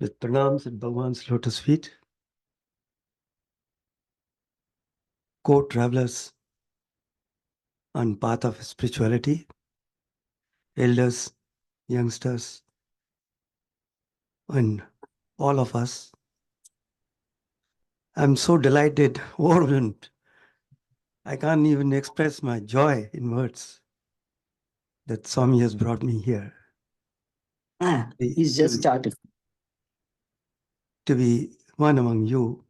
with pranams at Bhagawan's lotus feet, co-travelers on path of spirituality, elders, youngsters, and all of us. I'm so delighted, overwhelmed. I can't even express my joy in words that Swami has brought me here. He's just started. To be one among you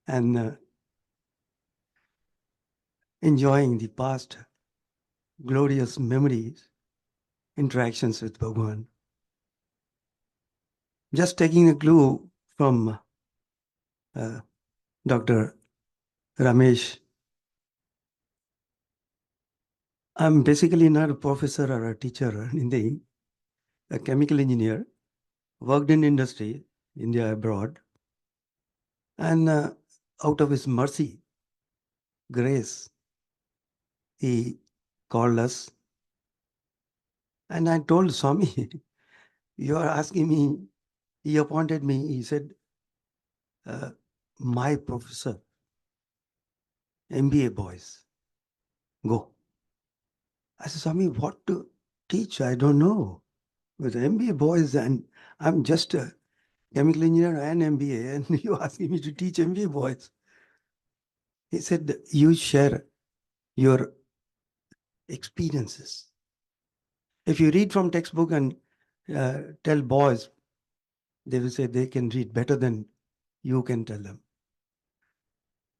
and enjoying the past glorious memories, interactions with Bhagawan. Just taking a clue from Dr. Ramesh, I'm basically not a professor or a teacher or anything, a chemical engineer, worked in industry, India, abroad, and out of his mercy, grace, he called us. And I told Swami, you are asking me, he appointed me, he said, my professor, MBA boys, go. I said, Swami, what to teach? I don't know. With MBA boys, and I'm just a chemical engineer and MBA, and you asking me to teach MBA boys. He said, you share your experiences. If you read from textbook and tell boys, they will say they can read better than you can tell them.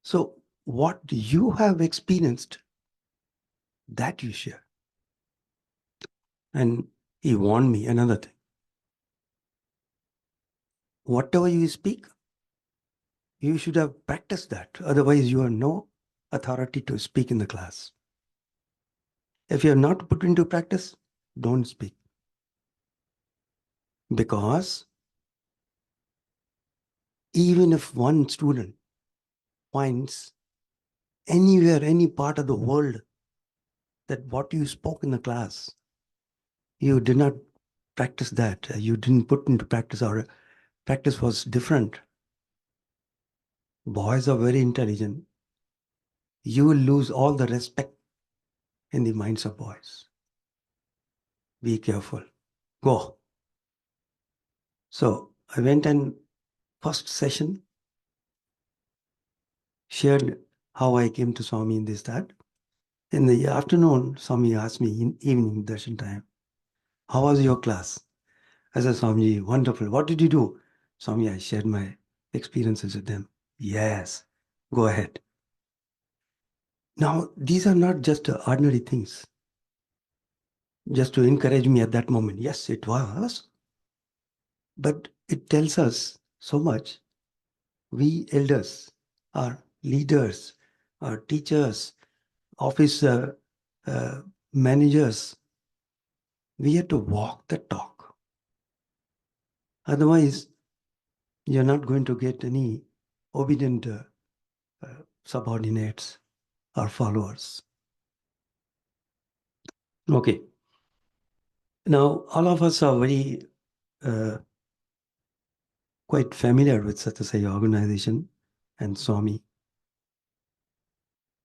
So what you have experienced, that you share. And he warned me another thing. Whatever you speak, you should have practiced that. Otherwise, you are no authority to speak in the class. If you have not put into practice, don't speak. Because even if one student finds anywhere, any part of the world, that what you spoke in the class, you did not practice that, you didn't put into practice, or practice was different. Boys are very intelligent. You will lose all the respect in the minds of boys. Be careful. Go. So I went and first session shared how I came to Swami in this, that. In the afternoon, Swami asked me in evening darshan time, how was your class? I said, Swami, wonderful. What did you do? Swami, I shared my experiences with them. Yes, go ahead. Now, these are not just ordinary things, just to encourage me at that moment. Yes, it was. But it tells us so much. We elders, our leaders, our teachers, office managers, we have to walk the talk. Otherwise, you're not going to get any obedient subordinates or followers. Okay. Now, all of us are very quite familiar with Satyasai organization and Swami.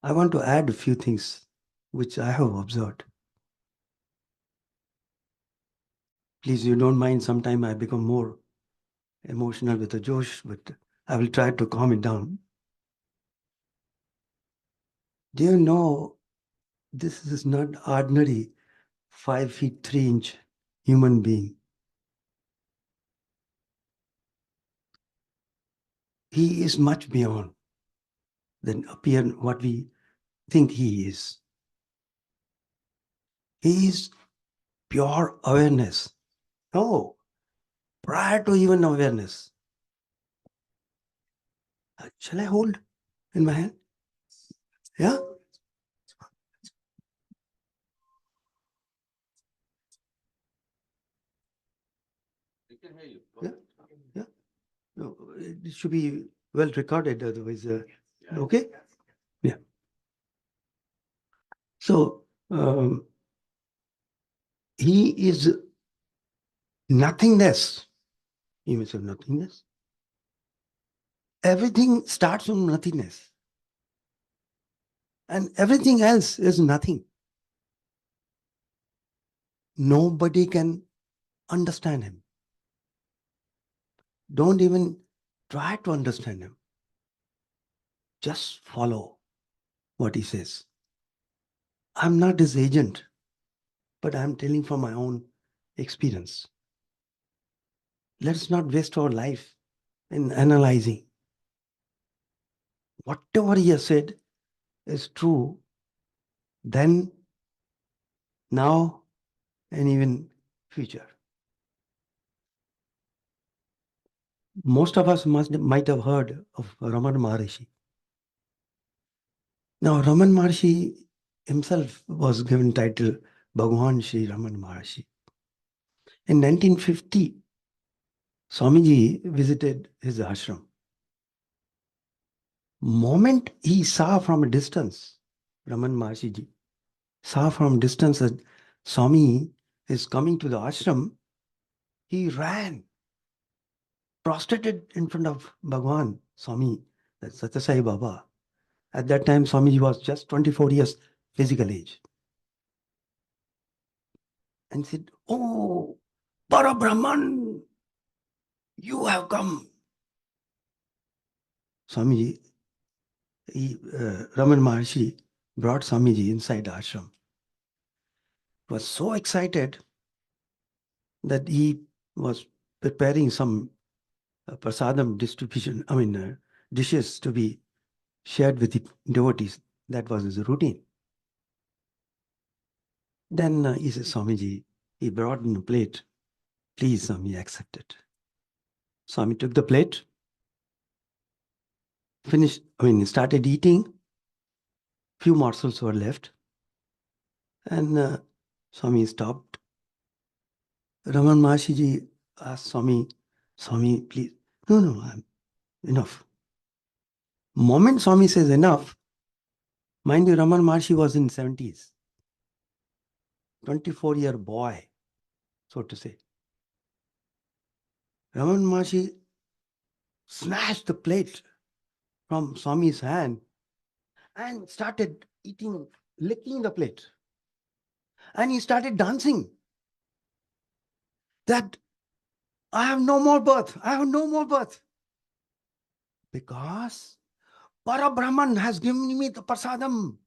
I want to add a few things which I have observed. Please, you don't mind, sometime I become more emotional with the Josh, but I will try to calm it down. Do you know, this is not ordinary 5 feet 3 inch human being. He is much beyond than appear what we think he is. He is pure awareness. No, prior to even awareness. Shall I hold in my hand? Yeah? We can hear you. Yeah? Yeah? No, it should be well recorded, otherwise, okay? Yeah. So, he is nothingness. You may say nothingness. Everything starts from nothingness. And everything else is nothing. Nobody can understand him. Don't even try to understand him. Just follow what he says. I'm not his agent, but I'm telling from my own experience. Let's not waste our life in analyzing. Whatever he has said is true then, now, and even future. Most of us might have heard of Raman Maharishi. Now, Raman Maharishi himself was given title Bhagawan Sri Raman Maharishi. In 1950, Swamiji visited his ashram. Moment he saw from a distance, Raman Maharishi ji saw from distance that Swami is coming to the ashram, he ran, prostrated in front of Bhagawan, Swami, that's Satyasai Baba. At that time, Swamiji was just 24 years physical age. And said, "Oh, Parabrahman, you have come." Swamiji, Raman Maharshi brought Swamiji inside the ashram. Was so excited that he was preparing some prasadam distribution, dishes to be shared with the devotees. That was his routine. Then he said, "Swamiji," he brought in a plate. "Please, Swami, accept it." Swami took the plate, started eating. Few morsels were left. And Swami stopped. Raman Maharshi ji asked Swami, "Swami, please." No, I'm enough. Moment Swami says enough, mind you, Raman Maharshi was in 70s. 24-year boy, so to say. Raman Maharshi snatched the plate from Swami's hand and started eating, licking the plate. And he started dancing. That I have no more birth. I have no more birth. Because Parabrahman has given me the prasadam.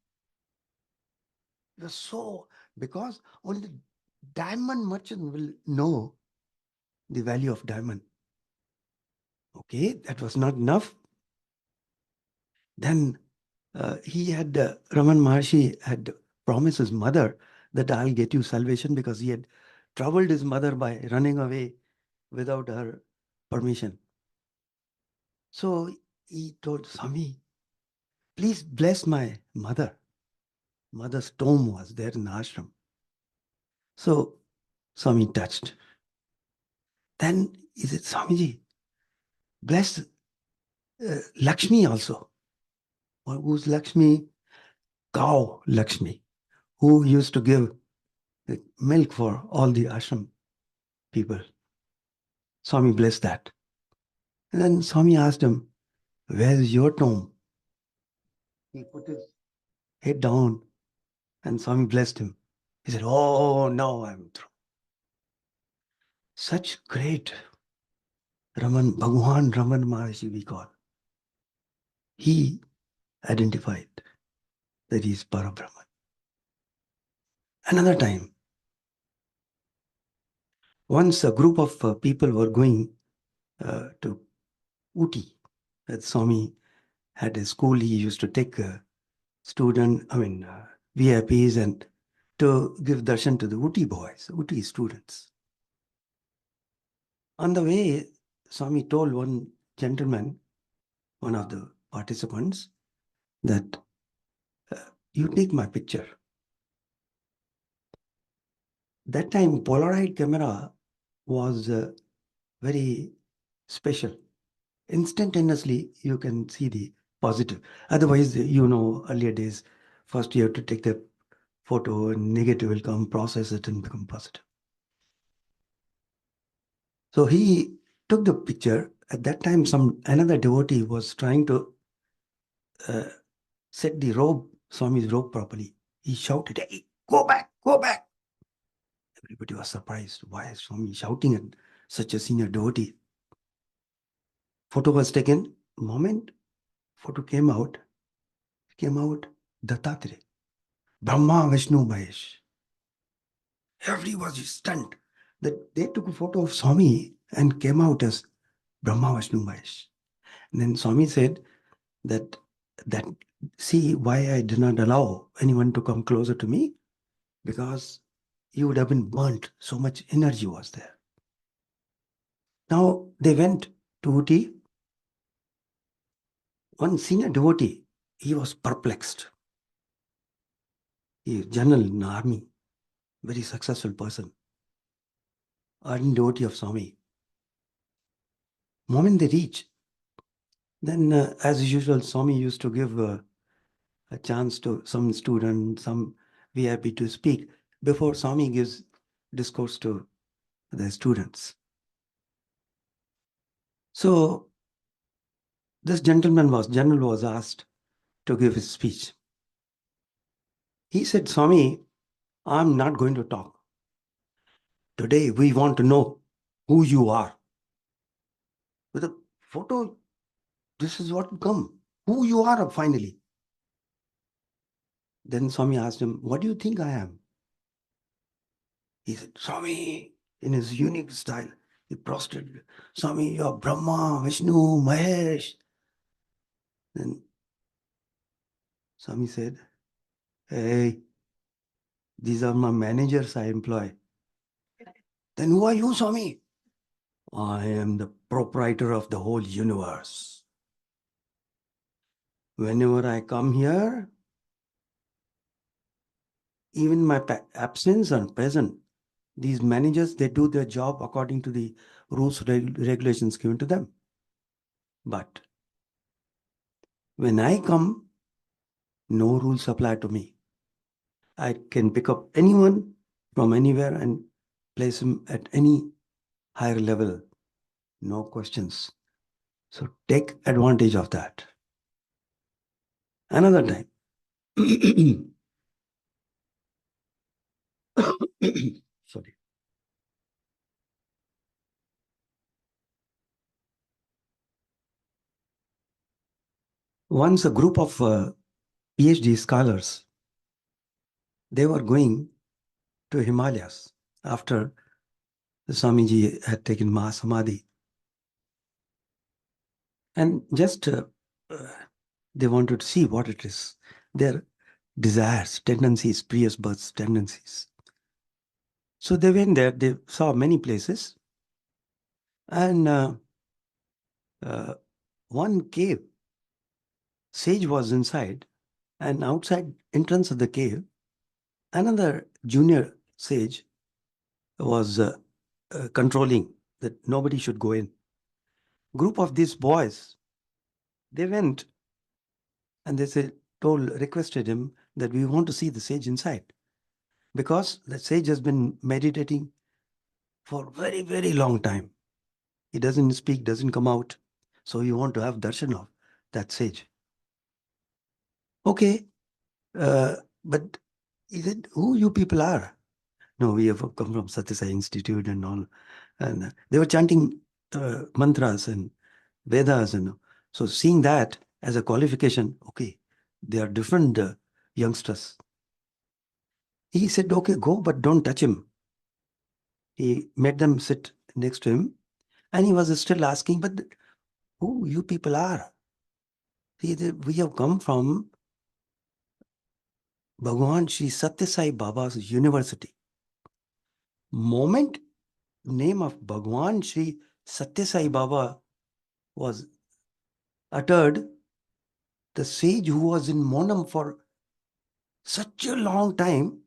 So, because only diamond merchant will know the value of diamond. Okay, that was not enough. Then Raman Maharshi had promised his mother that I'll get you salvation, because he had troubled his mother by running away without her permission. So he told Swami, "Please bless my mother." Mother's tomb was there in the ashram. So Swami touched. Then he said, "Swamiji, bless Lakshmi also." Who's Lakshmi? Cow Lakshmi, who used to give milk for all the ashram people. Swami blessed that. And then Swami asked him, "Where's your tomb?" He put his head down and Swami blessed him. He said, "Oh, now I'm through." Such great Bhagawan Raman Maharshi we call. He identified that he is Parabrahman. Another time, once a group of people were going to Uti. Swami had a school. He used to take VIPs and to give darshan to the Uti boys, Uti students. On the way, Swami told one gentleman, one of the participants, that you take my picture. That time, Polaroid camera was very special. Instantaneously, you can see the positive. Otherwise, earlier days, first you have to take the photo and negative will come, process it and become positive. So he took the picture. At that time, another devotee was trying to set the rope, Swami's rope properly. He shouted, "Hey, go back, go back." Everybody was surprised. Why is Swami shouting at such a senior devotee? Photo was taken. Moment photo came out, Dattatreya, Brahma, Vishnu, Mahesh. Everybody was stunned that they took a photo of Swami and came out as Brahma, Vishnu, Mahesh. And then Swami said that see why I did not allow anyone to come closer to me, because you would have been burnt. So much energy was there. Now they went to Uti. One senior devotee, he was perplexed. He is general in the army, very successful person, ardent devotee of Swami. Moment they reach, then as usual, Swami used to give a chance to some student, some VIP to speak before Swami gives discourse to the students. So this general was asked to give his speech. He said, "Swami, I'm not going to talk. Today we want to know who you are." With a photo, this is what will come. Who you are finally. Then Swami asked him, "What do you think I am?" He said, "Swami," in his unique style, he prostrated, "Swami, you're Brahma, Vishnu, Mahesh." Then Swami said, "Hey, these are my managers I employ." "Then who are you, Swami?" "I am the proprietor of the whole universe. Whenever I come here, even my absence and present, these managers, they do their job according to the rules, regulations given to them. But when I come, no rules apply to me. I can pick up anyone from anywhere and place him at any higher level. No questions. So take advantage of that." Another time. Sorry. Once a group of PhD scholars, they were going to Himalayas after the Swamiji had taken Mahasamadhi. And just they wanted to see what it is. Their desires, tendencies, previous births, tendencies. So they went there, they saw many places. And one cave, sage was inside, and outside entrance of the cave, another junior sage was controlling that nobody should go in. Group of these boys, they went and they said, requested him that we want to see the sage inside, because the sage has been meditating for a very, very long time. He doesn't speak, doesn't come out. So we want to have darshan of that sage. Okay, but he said, "Who you people are?" "No, we have come from Satyasai Institute and all." And they were chanting mantras and Vedas. And so seeing that as a qualification, okay, they are different youngsters. He said, "Okay, go, but don't touch him." He made them sit next to him. And he was still asking, "But who you people are?" See, we have come from Bhagawan Sri Satyasai Baba's university. Moment name of Bhagawan Sri Satyasai Baba was uttered, the sage who was in Monam for such a long time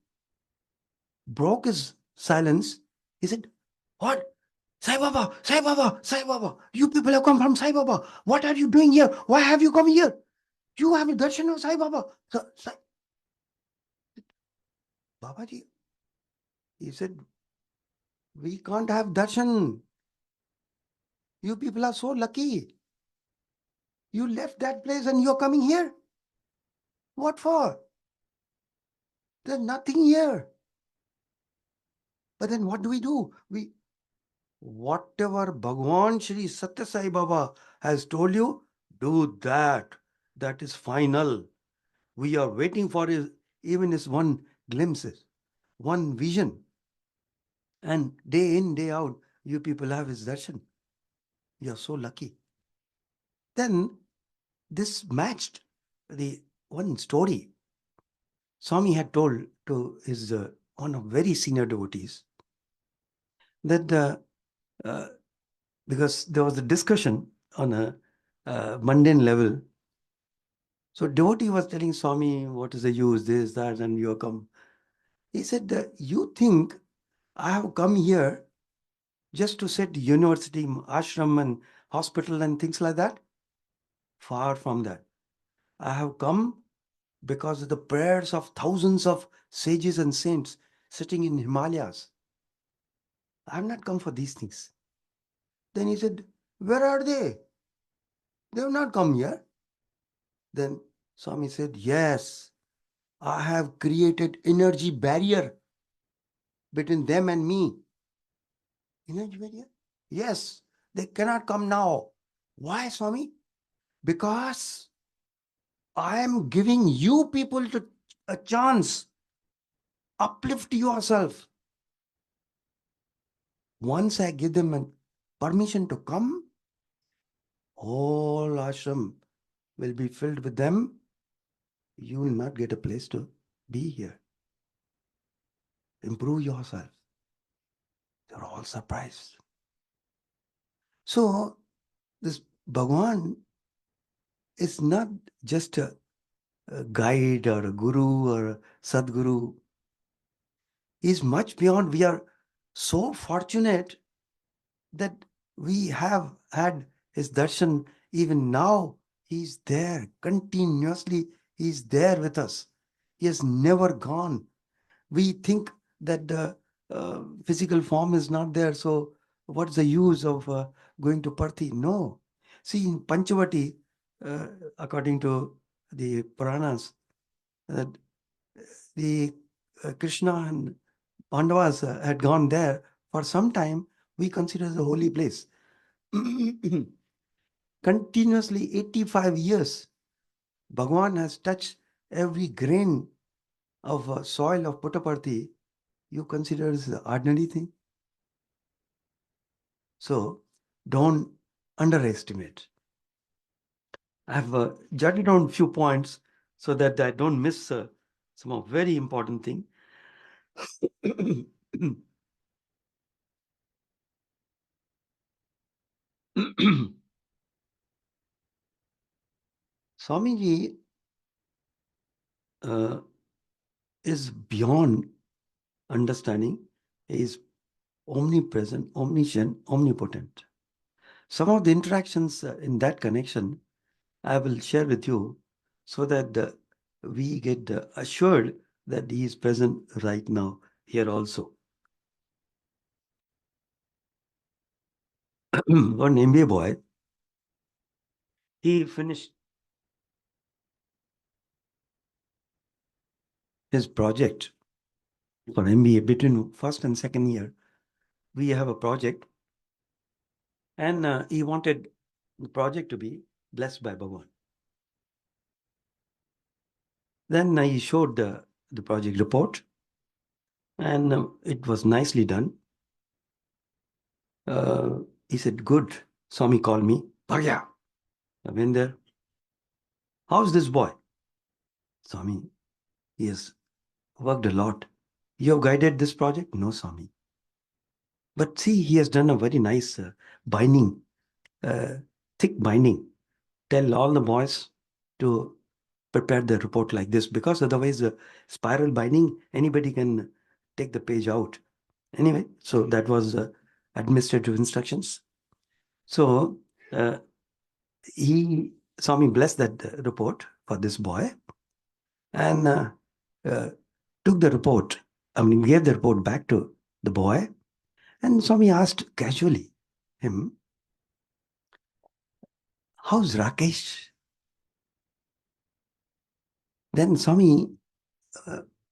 broke his silence. He said, "What? Sai Baba, Sai Baba, Sai Baba. You people have come from Sai Baba. What are you doing here? Why have you come here? You have a darshan of Sai Baba." Babaji, he said, "We can't have darshan. You people are so lucky. You left that place and you're coming here. What for? There's nothing here. But then what do? Whatever Bhagawan Shri Satya Sai Baba has told you, do that. That is final. We are waiting for even his one glimpses, one vision. And day in, day out, you people have his darshan. You are so lucky. Then this matched the one story Swami had told to his one of very senior devotees that because there was a discussion on a mundane level. So devotee was telling Swami, what is the use, this, that, and you come. He said, you think I have come here just to set university, ashram and hospital and things like that? Far from that. I have come because of the prayers of thousands of sages and saints sitting in Himalayas. I have not come for these things. Then he said, where are they? They have not come here. Then Swami said, yes, I have created energy barrier between them and me. Energy barrier? Yes, they cannot come now. Why, Swami? Because I am giving you people a chance. Uplift yourself. Once I give them a permission to come, whole ashram will be filled with them. You will not get a place to be here. Improve yourself. They're all surprised. So, this Bhagawan is not just a guide or a guru or a sadguru. He's much beyond. We are so fortunate that we have had his darshan. Even now, he's there continuously. He's there with us. He has never gone. We think that the physical form is not there. So what's the use of going to Parthi? No. See, in Panchavati, according to the Puranas, the Krishna and Pandavas had gone there for some time. We consider it a holy place. Continuously 85 years, Bhagavan has touched every grain of soil of Puttaparthi. You consider it as an ordinary thing. So don't underestimate. I have jotted down a few points so that I don't miss some of very important thing. Swamiji is beyond understanding. He is omnipresent, omniscient, omnipotent. Some of the interactions in that connection I will share with you so that we get assured that he is present right now here also. One MBA boy, he finished his project for MBA between first and second year. We have a project and he wanted the project to be blessed by Bhagawan. Then he showed the project report and it was nicely done. He said, good. Swami called me, Bhagia. I went there. How's this boy? Swami, he has worked a lot. You have guided this project? No, Swami. But see, he has done a very nice binding, thick binding. Tell all the boys to prepare the report like this, because otherwise the spiral binding, anybody can take the page out. Anyway, so that was administrative instructions. So Swami blessed that report for this boy and took the report, gave the report back to the boy. And Swami asked casually him, how's Rakesh? Then Swami,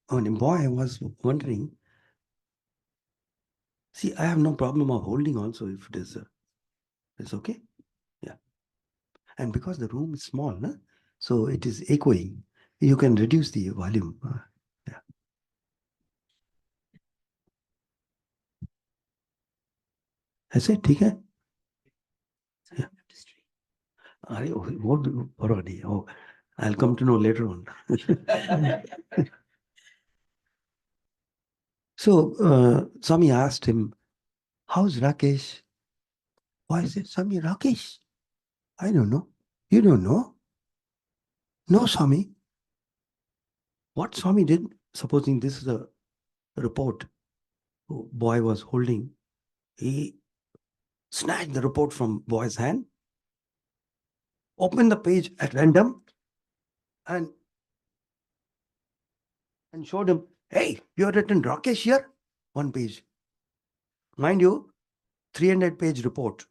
when a boy was wondering, see, I have no problem of holding also if it is, it's okay. Yeah. And because the room is small, no? So it is echoing. You can reduce the volume. Yeah. ऐसे ठीक है? Yeah. What already? Oh, I'll come to know later on. So Swami asked him, how's Rakesh? Why said Swami, Rakesh? I don't know. You don't know? No, Swami. What Swami did, supposing this is a report boy was holding, he snatched the report from boy's hand, opened the page at random, and showed him, hey, you have written Rakesh here? One page. Mind you, 300-page report.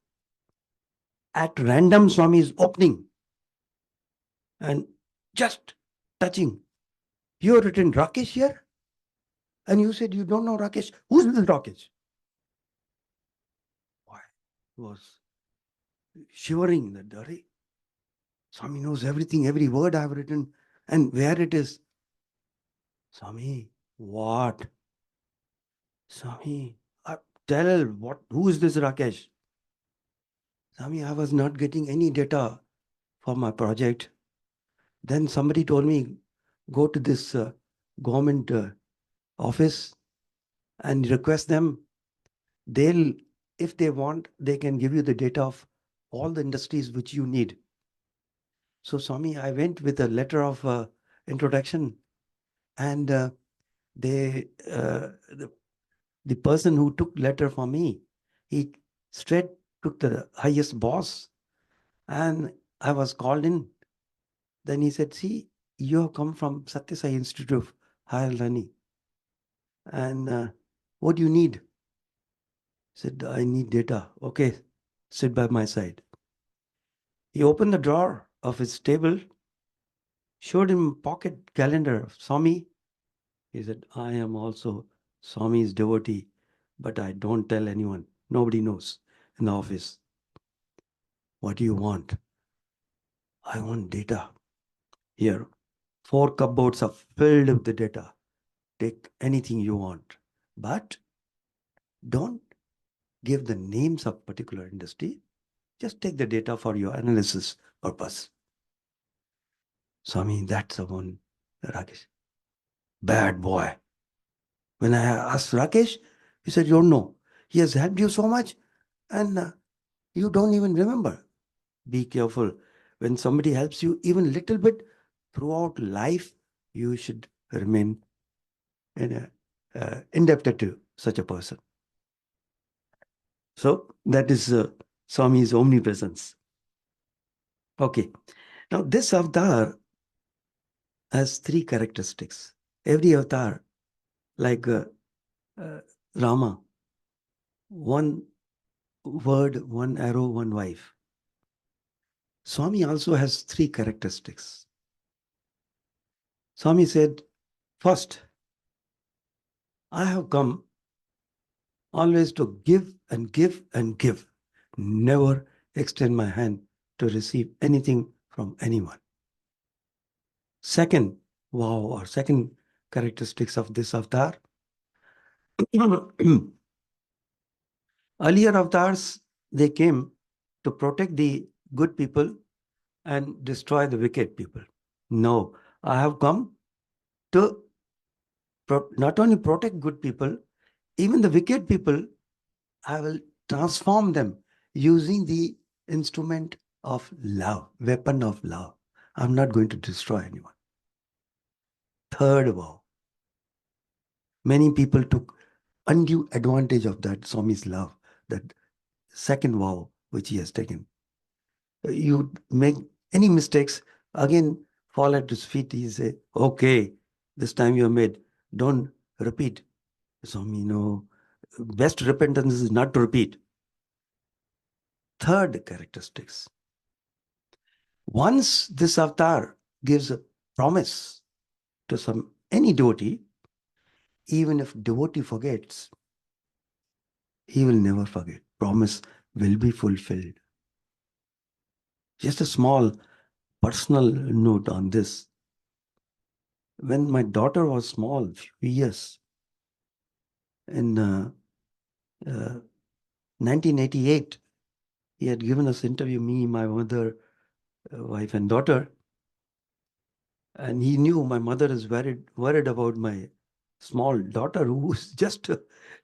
At random, Swami is opening and just touching. You have written Rakesh here? And you said you don't know Rakesh. Who's this Rakesh? Boy was shivering that day. Swami knows everything, every word I have written, and where it is. Swami, what? Swami, tell who is this Rakesh? Swami, I was not getting any data for my project. Then somebody told me, go to this government office and request them. They'll, if they want, they can give you the data of all the industries which you need. So Swami, I went with a letter of introduction, and the person who took letter for me, he straight took the highest boss, and I was called in. Then he said, see, you have come from Satya Sai Institute of Higher Learning, and what do you need? I said, I need data. Okay, sit by my side. He opened the drawer of his table, showed him pocket calendar of Swami. He said, I am also Swami's devotee, but I don't tell anyone. Nobody knows in the office. What do you want? I want data. Here, 4 cupboards are filled with the data. Take anything you want, but don't give the names of particular industry. Just take the data for your analysis purpose. Swami, that's the one, Rakesh. Bad boy. When I asked Rakesh, he said, you don't know. He has helped you so much, and you don't even remember. Be careful. When somebody helps you even little bit throughout life, you should remain indebted to such a person. So that is Swami's omnipresence. Okay. Now this avatar has 3 characteristics. Every avatar, like Rama, 1 word, 1 arrow, 1 wife. Swami also has 3 characteristics. Swami said, first, I have come always to give and give and give. Never extend my hand to receive anything from anyone. Second vow or second characteristics of this avatar. Earlier avatars, they came to protect the good people and destroy the wicked people. No, I have come to not only protect good people, even the wicked people, I will transform them using the instrument of love, weapon of love. I'm not going to destroy anyone. Third vow. Many people took undue advantage of that Swami's love, that second vow which he has taken. You make any mistakes, again fall at his feet. He say, okay, this time you have made, don't repeat. Swami, no, best repentance is not to repeat. Third characteristics. Once this avatar gives a promise to any devotee, even if devotee forgets, he will never forget. Promise will be fulfilled. Just a small personal note on this. When my daughter was small, few years, in 1988, he had given us interview, me, my mother, wife and daughter. And he knew my mother is worried about my small daughter who is just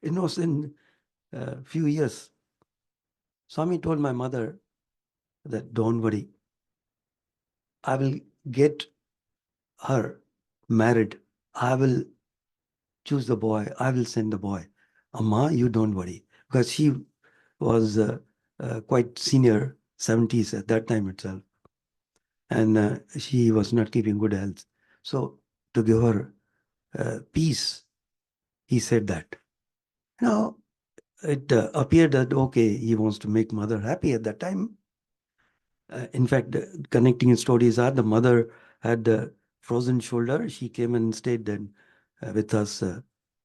innocent few years. Swami told my mother that don't worry, I will get her married. I will choose the boy. I will send the boy. Amma, you don't worry. Because she was quite senior, 70s at that time itself. And she was not keeping good health. So to give her peace, he said that. Now, it appeared that, okay, he wants to make mother happy at that time. In fact, connecting stories are the mother had a frozen shoulder. She came and stayed then with us,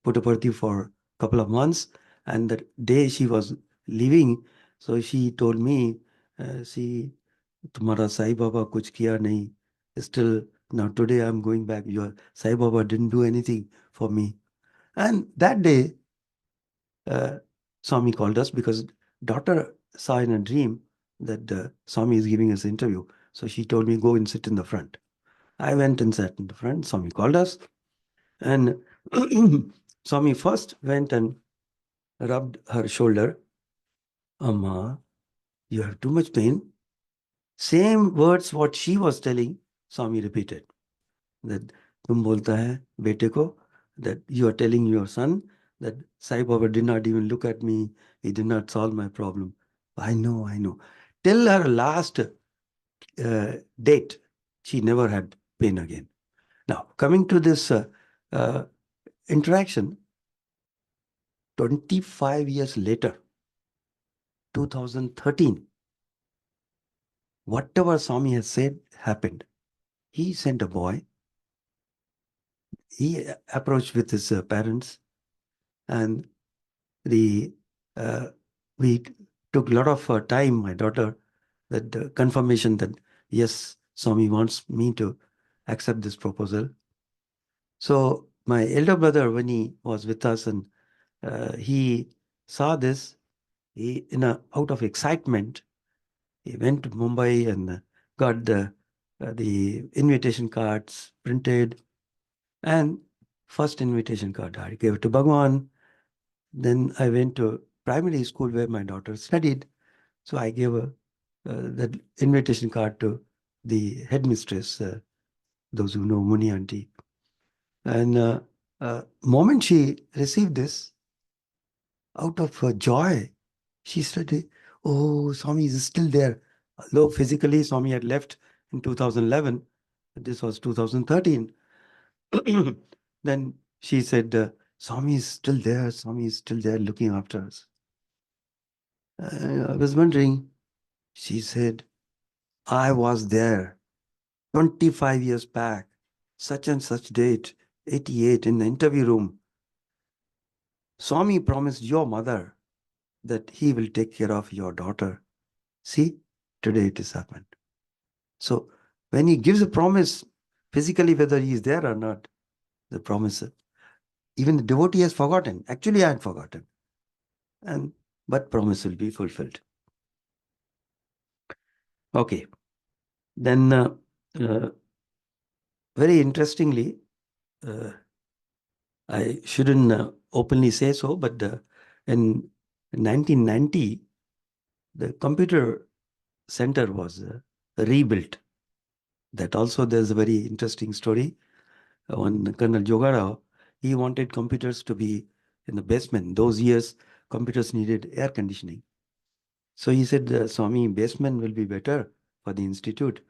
Puttaparthi, for a couple of months. And the day she was leaving, so she told me, see, तुम्हारा Sai Baba कुछ किया नहीं. Still, now today I'm going back. Your Sai Baba didn't do anything for me. And that day, Swami called us because daughter saw in a dream that Swami is giving us interview. So she told me, go and sit in the front. I went and sat in the front. Swami called us. And Swami first went and rubbed her shoulder. Amma, you have too much pain. Same words what she was telling, Swami repeated. That तुम बोलता है बेटे को, that you are telling your son that Sai Baba did not even look at me. He did not solve my problem. I know. Till her last date, she never had pain again. Now, coming to this interaction, 25 years later, 2013, whatever Swami has said happened. He sent a boy. He approached with his parents, and we took a lot of time, my daughter, that confirmation that yes, Swami wants me to accept this proposal. So my elder brother, when he was with us and he saw this, he out of excitement, he went to Mumbai and got the invitation cards printed. And first invitation card I gave it to Bhagawan. Then I went to primary school where my daughter studied. So I gave that invitation card to the headmistress, those who know Muni auntie. And moment she received this, out of her joy, she said, oh, Swami is still there. Although physically Swami had left in 2011, this was 2013. Then she said, Swami is still there. Swami is still there looking after us. I was wondering, she said, I was there 25 years back, such and such date, 88, in the interview room. Swami promised your mother that he will take care of your daughter. See, today it has happened. So when he gives a promise, physically whether he is there or not, the promise, even the devotee has forgotten. Actually, I had forgotten. But promise will be fulfilled. Okay. Then very interestingly, I shouldn't openly say so, but in 1990, the computer center was rebuilt. That also there's a very interesting story. One Colonel Jogarao, he wanted computers to be in the basement. Those years, computers needed air conditioning. So he said, Swami, basement will be better for the institute,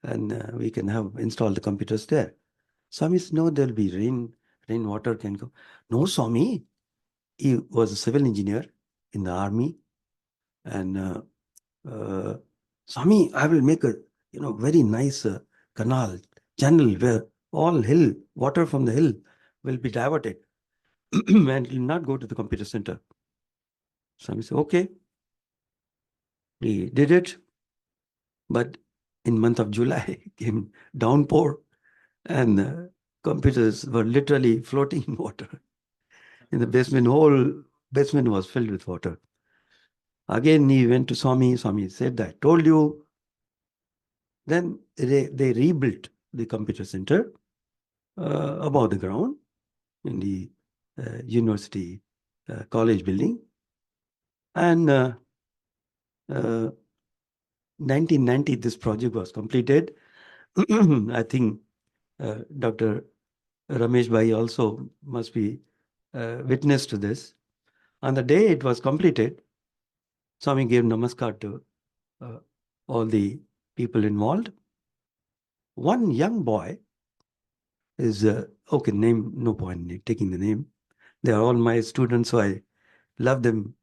and we can install the computers there. Swami said, no, there'll be rainwater can go. No, Swami, he was a civil engineer in the army, and Swami, I will make a very nice canal, channel where all hill, water from the hill will be diverted and it will not go to the computer center. Swami said, okay. He did it. But in month of July came downpour and computers were literally floating in water. In the basement, whole basement was filled with water. Again, he went to Swami. Swami said, I told you. Then they rebuilt the computer center above the ground in the university college building. And 1990, this project was completed. I think Dr. Ramesh Bhai also must be witness to this. On the day it was completed, Swami gave namaskar to all the people involved. One young boy is, okay, name, no point in taking the name. They are all my students, so I love them.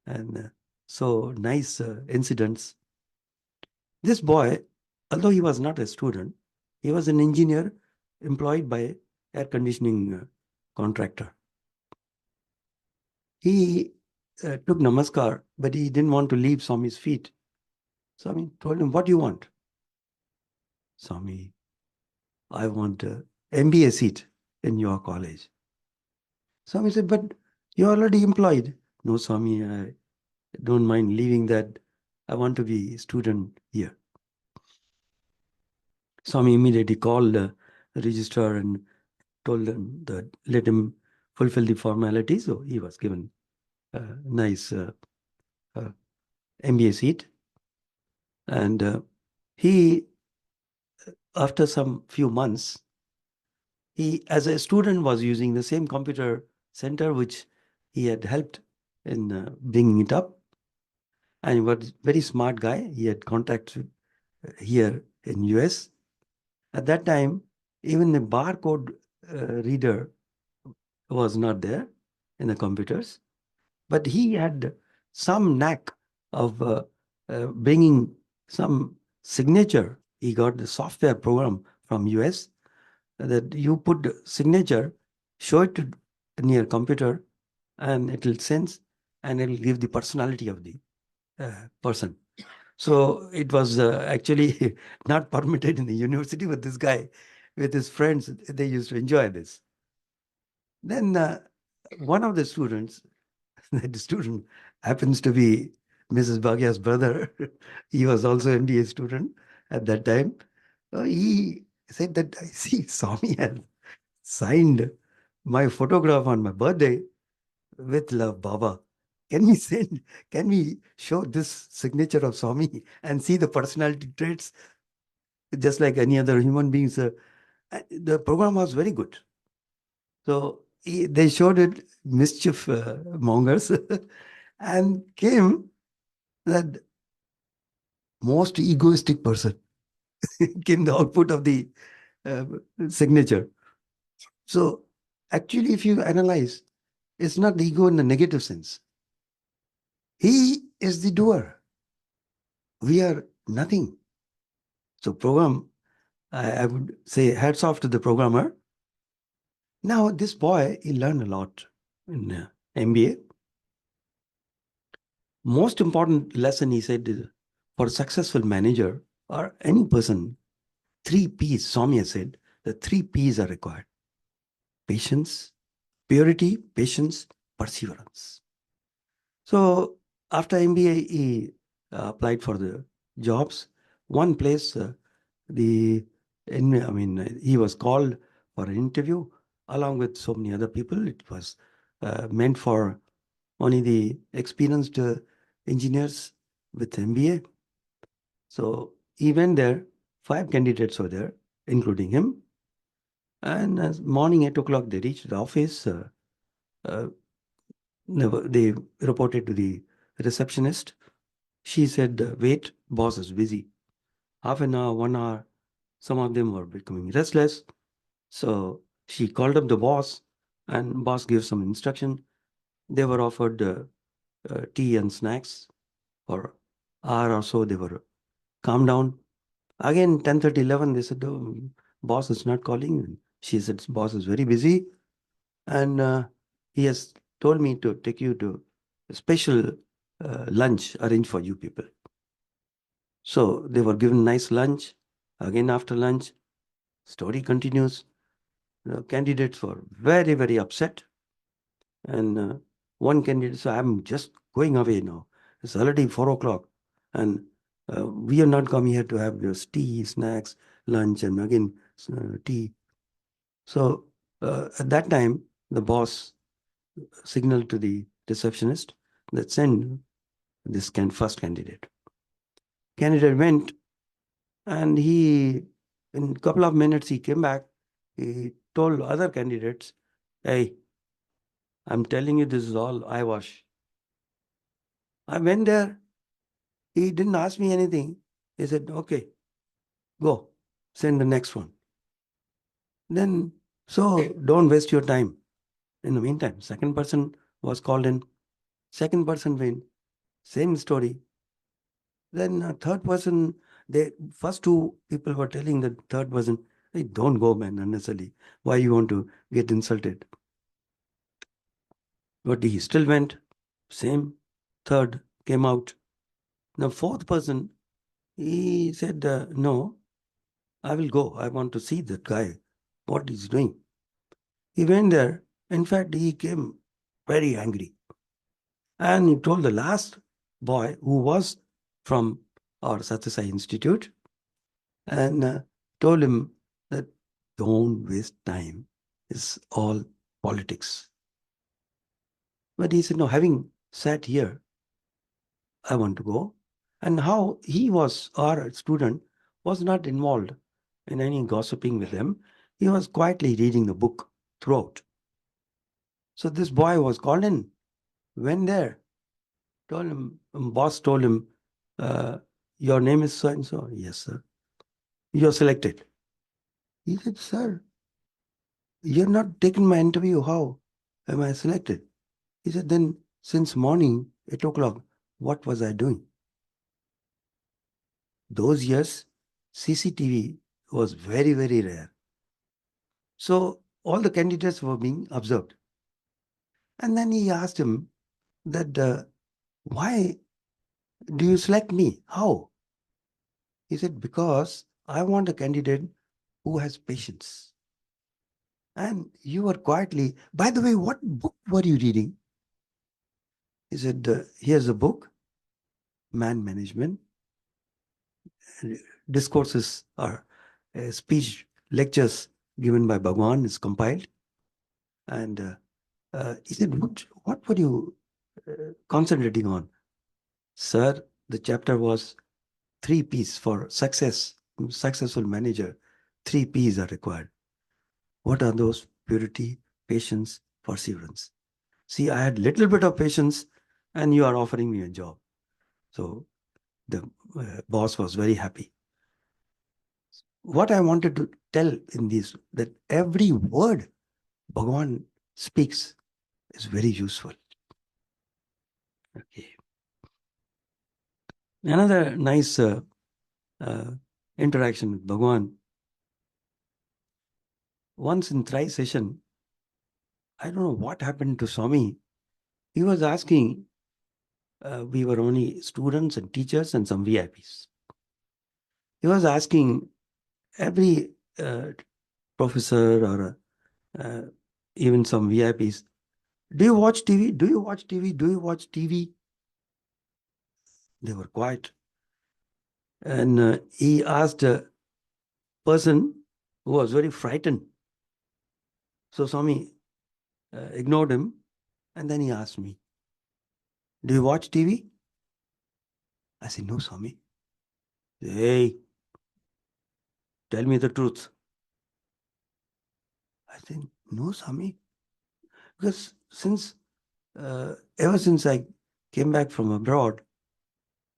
And so nice incidents. This boy, although he was not a student, he was an engineer employed by air conditioning contractor. He took namaskar, but he didn't want to leave Swami's feet. Swami told him, what do you want? Swami, I want a MBA seat in your college. Swami said, but you're already employed. No, Swami, I don't mind leaving that. I want to be a student here. Swami immediately called the registrar and told them that let him fulfill the formality. So he was given a nice MBA seat. And he, after some few months, he, as a student, was using the same computer center which he had helped in bringing it up. And he was a very smart guy. He had contacts here in US. At that time, even the barcode reader was not there in the computers. But he had some knack of bringing some signature. He got the software program from US that you put signature, show it to near computer, and it will sense and it will give the personality of the person. So it was actually not permitted in the university, but this guy with his friends, they used to enjoy this. Then one of the students, the student happens to be Mrs. Bhagia's brother. He was also MBA student at that time. He said that, I see Swami has signed my photograph on my birthday with love, Baba. Can we show this signature of Swami and see the personality traits just like any other human beings? The program was very good. So they showed it, mischief mongers, and came that most egoistic person came the output of the signature. So actually, if you analyze, it's not the ego in the negative sense. He is the doer. We are nothing. So program, I would say hats off to the programmer. Now this boy, he learned a lot in MBA. Most important lesson he said is for a successful manager or any person, 3 P's, Swami said, the 3 P's are required. Patience, purity, patience, perseverance. So after MBA, he applied for the jobs. One place, he was called for an interview along with so many other people. It was meant for only the experienced engineers with MBA. So he went there, 5 candidates were there, including him. And morning 8 o'clock, they reached the office. They reported to the receptionist. She said, wait, boss is busy. Half an hour, 1 hour, some of them were becoming restless. So she called up the boss and boss gave some instruction. They were offered tea and snacks for hour or so. They were calmed down. Again, 10:30, 11, they said, oh, boss is not calling. She said, boss is very busy. And he has told me to take you to a special lunch arranged for you people. So they were given nice lunch. Again, after lunch, story continues. The candidates were very, very upset. And one candidate said, I'm just going away now. It's already 4 o'clock. And we are not coming here to have just tea, snacks, lunch, and again tea. So at that time, the boss signaled to the receptionist that send this first candidate. Candidate went, and in a couple of minutes, he came back. He told other candidates, hey, I'm telling you, this is all eyewash. I went there. He didn't ask me anything. He said, okay, go, send the next one. Then, so don't waste your time. In the meantime, second person was called in. Second person went. Same story. Then third person, the first two people were telling the third person, hey, don't go, man, unnecessarily. Why you want to get insulted? But he still went. Same. Third came out. The fourth person, he said, no, I will go. I want to see that guy, what he's doing. He went there. In fact, he came very angry. And he told the last boy who was from our Satyasai Institute and told him that don't waste time. It's all politics. But he said, no, having sat here, I want to go. And how he was, our student, was not involved in any gossiping with them. He was quietly reading the book throughout. So this boy was called in, went there, told him, boss told him, your name is so and so. Yes, sir. You're selected. He said, sir, you're not taking my interview. How am I selected? He said, then since morning, 8 o'clock, what was I doing? Those years, CCTV was very, very rare. So all the candidates were being observed. And then he asked him that, why do you select me? How? He said, because I want a candidate who has patience. And you were quietly, by the way, what book were you reading? He said, here's a book, Man Management. Discourses or speech lectures given by Bhagawan is compiled. And he said, what were you concentrating on? Sir, the chapter was 3 P's for success, successful manager. 3 P's are required. What are those? Purity, patience, perseverance. See, I had little bit of patience and you are offering me a job. So the boss was very happy. What I wanted to tell in this, that every word Bhagawan speaks is very useful. Okay. Another nice interaction with Bhagawan. Once in Tri session, I don't know what happened to Swami. He was asking, we were only students and teachers and some VIPs. He was asking every professor or even some VIPs, do you watch TV? Do you watch TV? Do you watch TV? They were quiet. And he asked a person who was very frightened. So Swami ignored him. And then he asked me, do you watch TV? I said, no, Swami. Hey, tell me the truth. I said, no, Swami. Because ever since I came back from abroad,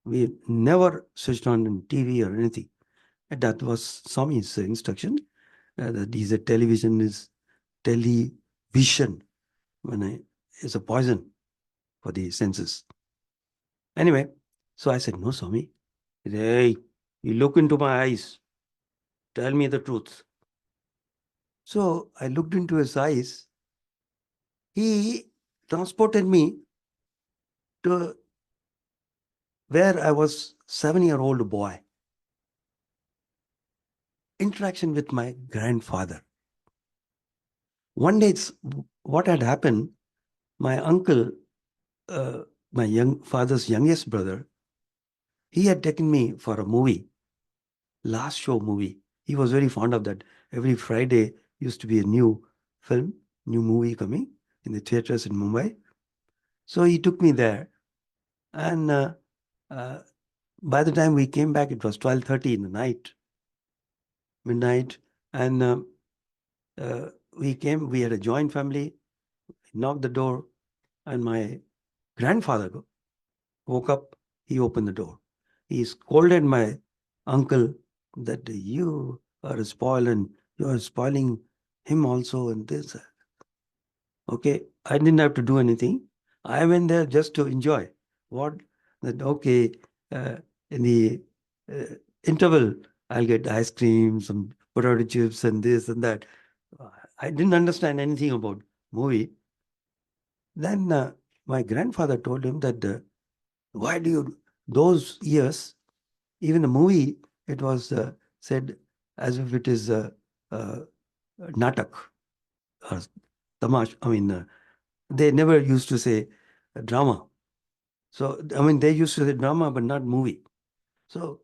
we never switched on TV or anything. And that was Swami's instruction. That he said television is television. It's a poison for the senses. Anyway, so I said, no, Swami. He said, hey, You look into my eyes. Tell me the truth. So I looked into his eyes. He transported me to where I was 7-year-old boy. Interaction with my grandfather. One day, what had happened, my uncle, my father's youngest brother, he had taken me for a movie, last show movie. He was very fond of that. Every Friday used to be a new film, new movie coming in the theaters in Mumbai. So he took me there. And by the time we came back, it was 12:30 in the night, midnight. And we had a joint family, knocked the door, and my grandfather woke up. He opened the door. He scolded my uncle that you are a spoil and you are spoiling him also and this. Okay, I didn't have to do anything. I went there just to enjoy. What? That okay, in the uh, interval, I'll get ice cream, some potato chips and this and that. I didn't understand anything about movie. Then my grandfather told him that why do you, those years, even the movie, it was said as if it is natak or tamash. I mean, they never used to say drama. So, I mean, they used to say drama, but not movie. So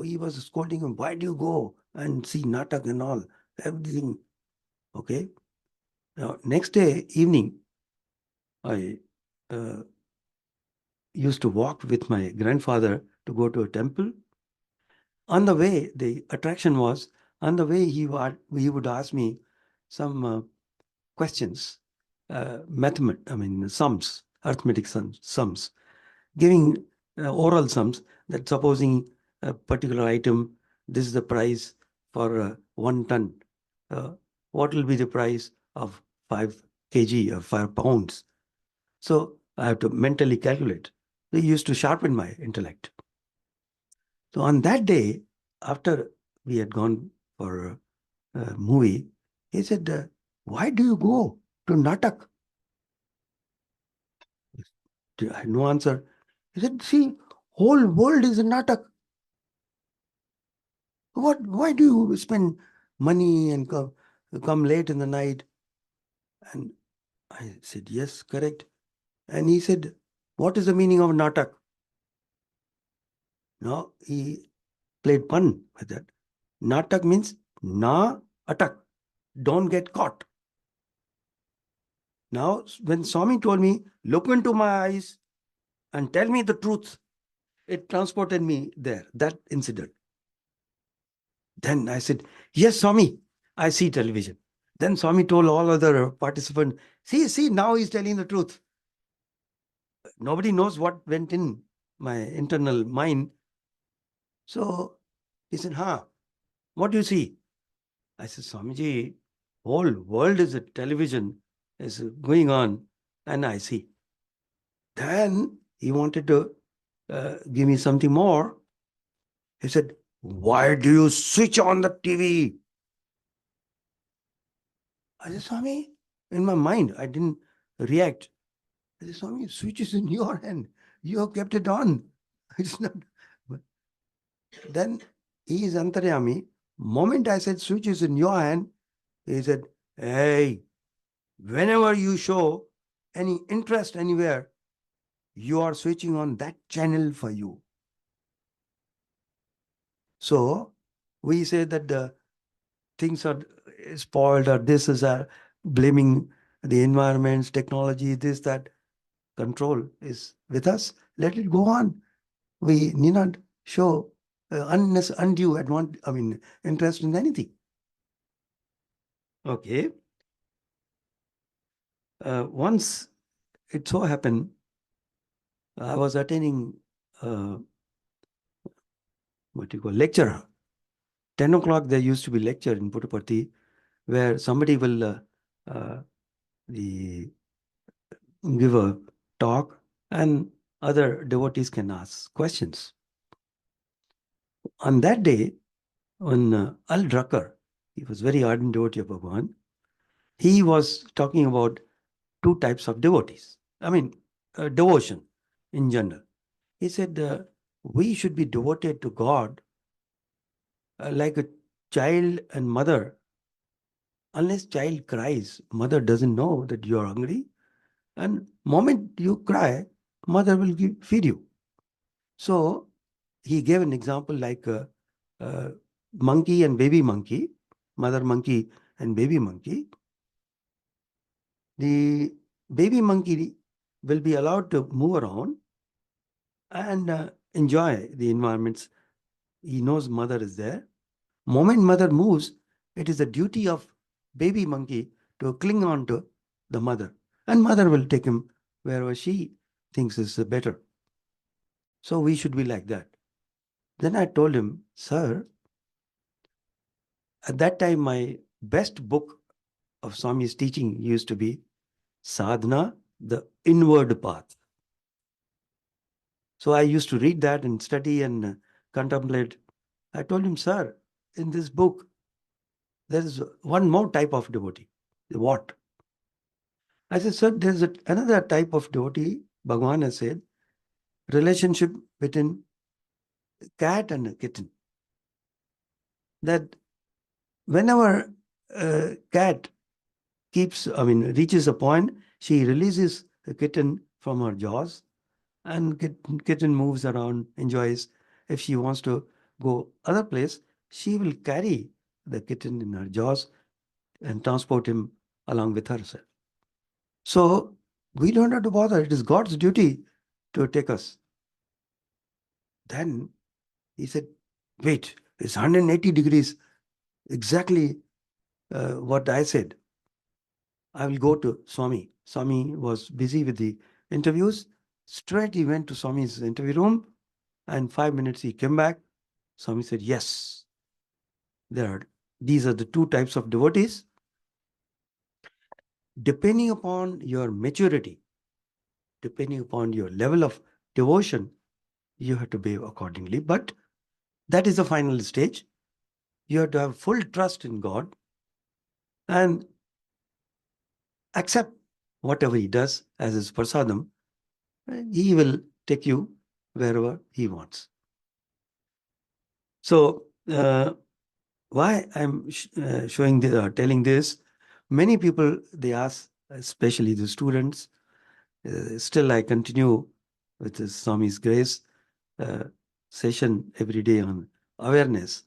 he was scolding him, why do you go and see natak and all, everything? Okay. Now, next day, evening, I used to walk with my grandfather to go to a temple. On the way, the attraction was, on the way, he would ask me some questions, sums, arithmetic sums, giving oral sums that supposing a particular item, this is the price for 1 ton. What will be the price of 5 kg or 5 pounds? So I have to mentally calculate. They used to sharpen my intellect. So on that day, after we had gone for a movie, he said, why do you go to Natak? I had no answer. He said, see, whole world is a Natak. Why do you spend money and come late in the night? And I said, yes, correct. And he said, what is the meaning of Natak? Now he played pun with that. Natak means na atak. Don't get caught. Now, when Swami told me, look into my eyes and tell me the truth, it transported me there, that incident. Then I said, yes, Swami, I see television. Then Swami told all other participants, see, now he's telling the truth. Nobody knows what went in my internal mind. So he said, what do you see? I said, Swamiji, whole world is a television, is going on, and I see. Then he wanted to give me something more. He said, why do you switch on the TV? I said, Swami, in my mind, I didn't react. I said, Swami, switch is in your hand. You have kept it on. It's not. Then he is Antaryami. Moment I said, switch is in your hand, he said, hey, whenever you show any interest anywhere, you are switching on that channel for you. So we say that the things are spoiled or this is blaming the environments, technology, this, that. Control is with us. Let it go on. We need not show undue interest in anything. Okay. Once it so happened, I was attending lecture. 10 o'clock there used to be lecture in Puttaparthi where somebody will give a talk and other devotees can ask questions. on that day, when Al Drucker, he was very ardent devotee of Bhagawan, he was talking about two types of devotees. I mean, devotion in general. He said, we should be devoted to God like a child and mother. Unless child cries, mother doesn't know that you are hungry. And moment you cry, mother will feed you. So he gave an example like a monkey and baby monkey, mother monkey and baby monkey. The baby monkey will be allowed to move around and enjoy the environments. He knows mother is there. Moment mother moves, it is the duty of baby monkey to cling on to the mother. And mother will take him wherever she thinks is better. So we should be like that. Then I told him, sir, at that time my best book of Swami's teaching used to be Sadhana, the Inward Path. So I used to read that and study and contemplate. I told him, sir, in this book, there is one more type of devotee. What? I said, sir, there's another type of devotee, Bhagawan has said, relationship between cat and a kitten. That whenever a cat reaches a point, she releases the kitten from her jaws and kitten moves around, enjoys. If she wants to go other place, she will carry the kitten in her jaws and transport him along with herself. So we don't have to bother. It is God's duty to take us. Then he said, wait, it's 180 degrees, exactly what I said. I will go to Swami. Swami was busy with the interviews. Straight he went to Swami's interview room, and 5 minutes he came back. Swami said, yes, these are the two types of devotees. Depending upon your maturity, depending upon your level of devotion, you have to behave accordingly. But that is the final stage. You have to have full trust in God and accept whatever he does as his prasadam. He will take you wherever he wants. So, why I'm telling this, many people, they ask, especially the students, still I continue with the Swami's grace session every day on awareness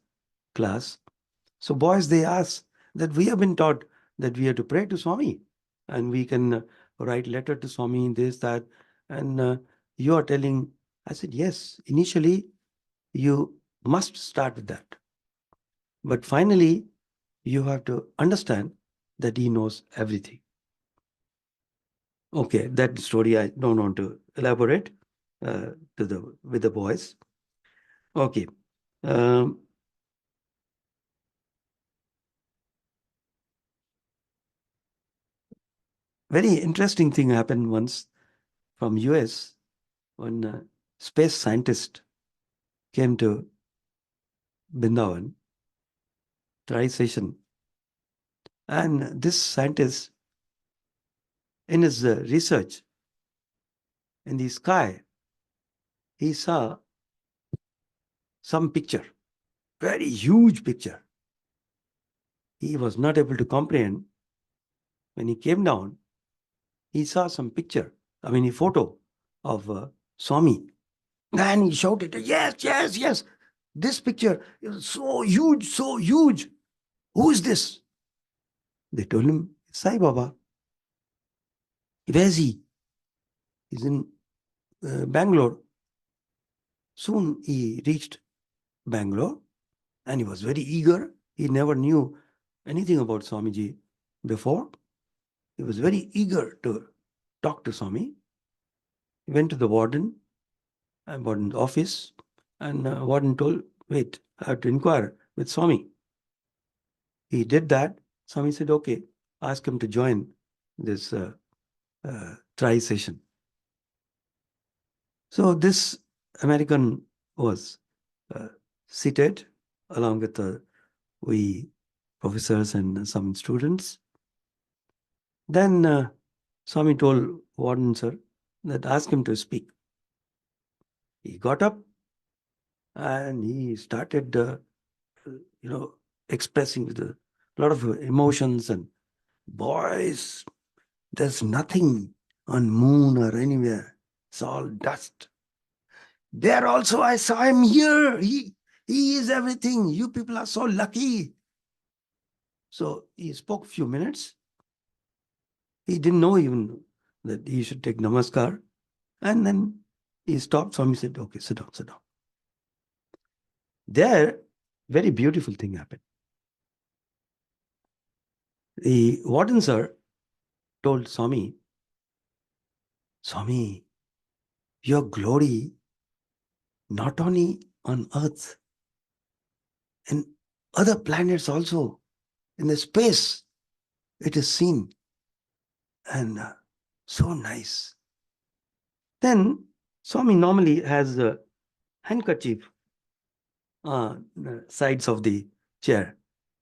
class. So boys, they ask that we have been taught that we have to pray to Swami and we can write letter to Swami, this, that. And you are telling, I said, yes, initially you must start with that. But finally, you have to understand that he knows everything. Okay, that story I don't want to elaborate with the boys. Okay. Very interesting thing happened once from US when a space scientist came to Bindavan, try session. And this scientist, in his research in the sky, he saw some picture, very huge picture. He was not able to comprehend. When he came down, he saw some picture, a photo of Swami. And he shouted, yes, yes, yes, this picture is so huge, so huge. Who is this? They told him, Sai Baba. Where is he? He's in Bangalore. Soon he reached Bangalore and he was very eager. He never knew anything about Swamiji before. He was very eager to talk to Swami. He went to the warden's office, and warden told, wait, I have to inquire with Swami. He did that. Swami said, okay, ask him to join this try session. So this American was seated along with we professors and some students. Then Swami told Warden Sir that ask him to speak. He got up and he started, expressing with a lot of emotions. And boys, there's nothing on moon or anywhere. It's all dust. There also I saw him here. He is everything. You people are so lucky. So he spoke a few minutes. He didn't know even that he should take namaskar. And then he stopped. Swami said, okay, sit down, sit down. There, very beautiful thing happened. The warden sir told Swami, Swami, your glory not only on earth, in other planets also, in the space, it is seen. And so nice. Then Swami normally has a handkerchief sides of the chair.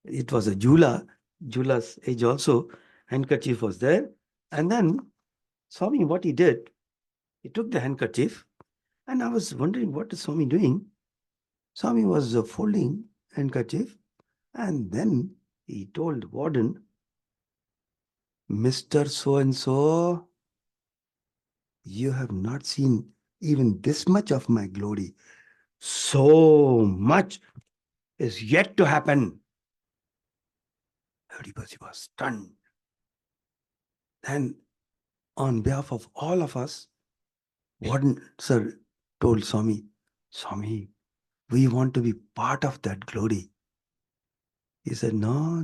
It was a Jula's age also, handkerchief was there. And then Swami, what he did, he took the handkerchief, and I was wondering what is Swami doing. Swami was folding handkerchief, and then he told warden, Mr. So-and-so, you have not seen even this much of my glory. So much is yet to happen. Everybody was stunned. Then, on behalf of all of us, Warden Sir told Swami, Swami, we want to be part of that glory. He said, no,